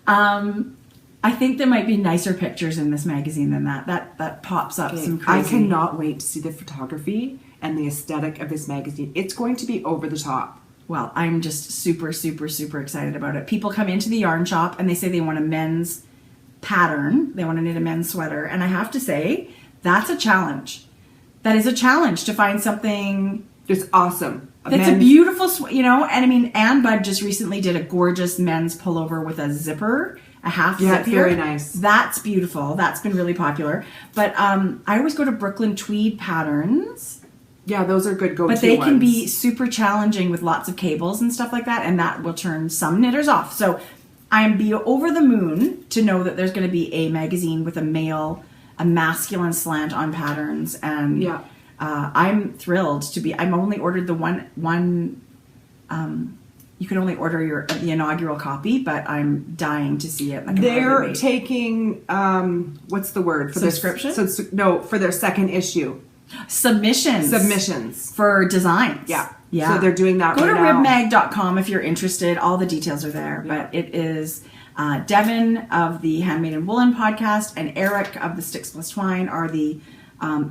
I think there might be nicer pictures in this magazine than that. That pops up some crazy. I cannot wait to see the photography and the aesthetic of this magazine. It's going to be over the top. Well, I'm just super, super, super excited about it. People come into the yarn shop and they say they want a men's pattern. They want to knit a men's sweater. And I have to say, that's a challenge. That is a challenge to find something It's awesome. That's a beautiful, and I mean, Ann Bud just recently did a gorgeous men's pullover with a zipper, a half zip here. Very nice. That's beautiful. That's been really popular. But I always go to Brooklyn Tweed Patterns. Yeah, those are good go-to But they can ones. be super challenging with lots of cables and stuff like that, and that will turn some knitters off. So I'm over the moon to know that there's going to be a magazine with a masculine slant on patterns, and yeah. I'm thrilled to be. I'm only ordered the one. You can only order the inaugural copy, but I'm dying to see it. They're taking what's the word for subscription? For their second issue. Submissions for designs. Yeah. So they're doing that Go right to now. ribmag.com if you're interested. All the details are there. Yeah. But it is Devin of the Handmade and Woolen podcast and Eric of the Sticks Plus Twine are the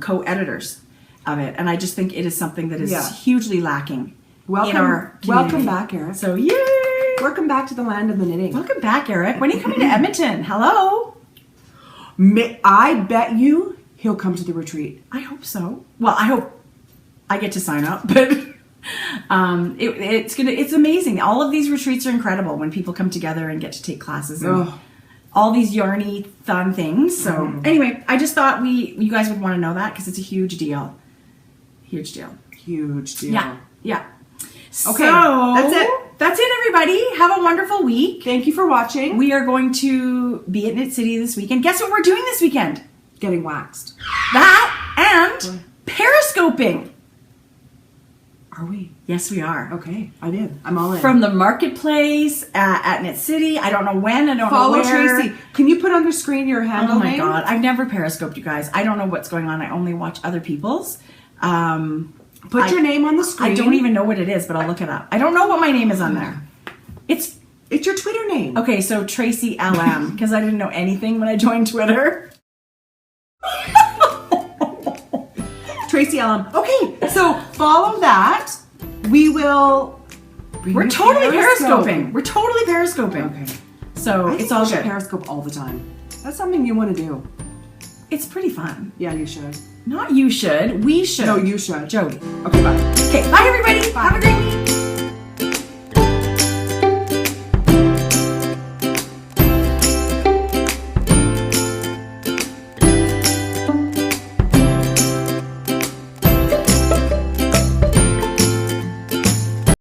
co-editors of it. And I just think it is something that is hugely lacking in our community. Welcome back, Eric. So, yay! Welcome back to the land of the knitting. Welcome back, Eric. When are you coming to Edmonton? Hello? I bet you he'll come to the retreat. I hope so. Well, I hope I get to sign up, but it's amazing. All of these retreats are incredible when people come together and get to take classes and all these yarny fun things. So anyway, I just thought you guys would want to know that because it's a huge deal. Huge deal. Huge deal. Yeah. Okay, so, that's it. That's it, everybody. Have a wonderful week. Thank you for watching. We are going to be at Knit City this weekend. Guess what we're doing this weekend? Getting waxed. That and periscoping. Are we? Yes, we are. Okay, I did. I'm all in. From the marketplace at Knit City. I don't know when. I don't Follow know where. Tracy. Can you put on the screen your handle Oh my name? God. I've never periscoped, you guys. I don't know what's going on. I only watch other people's. Put your name on the screen. I don't even know what it is, but I'll look it up. I don't know what my name is on there. It's your Twitter name. Okay, so Tracy LM, because I didn't know anything when I joined Twitter. Tracy LM. Okay, so follow that. We're totally periscoping. We're totally periscoping. Okay. So it's all good. Periscope all the time. That's something you want to do. It's pretty fun. Yeah, you should. Not you should. We should. No, you should. Jodi. Okay, bye. Okay, bye everybody. Bye. Have a great week.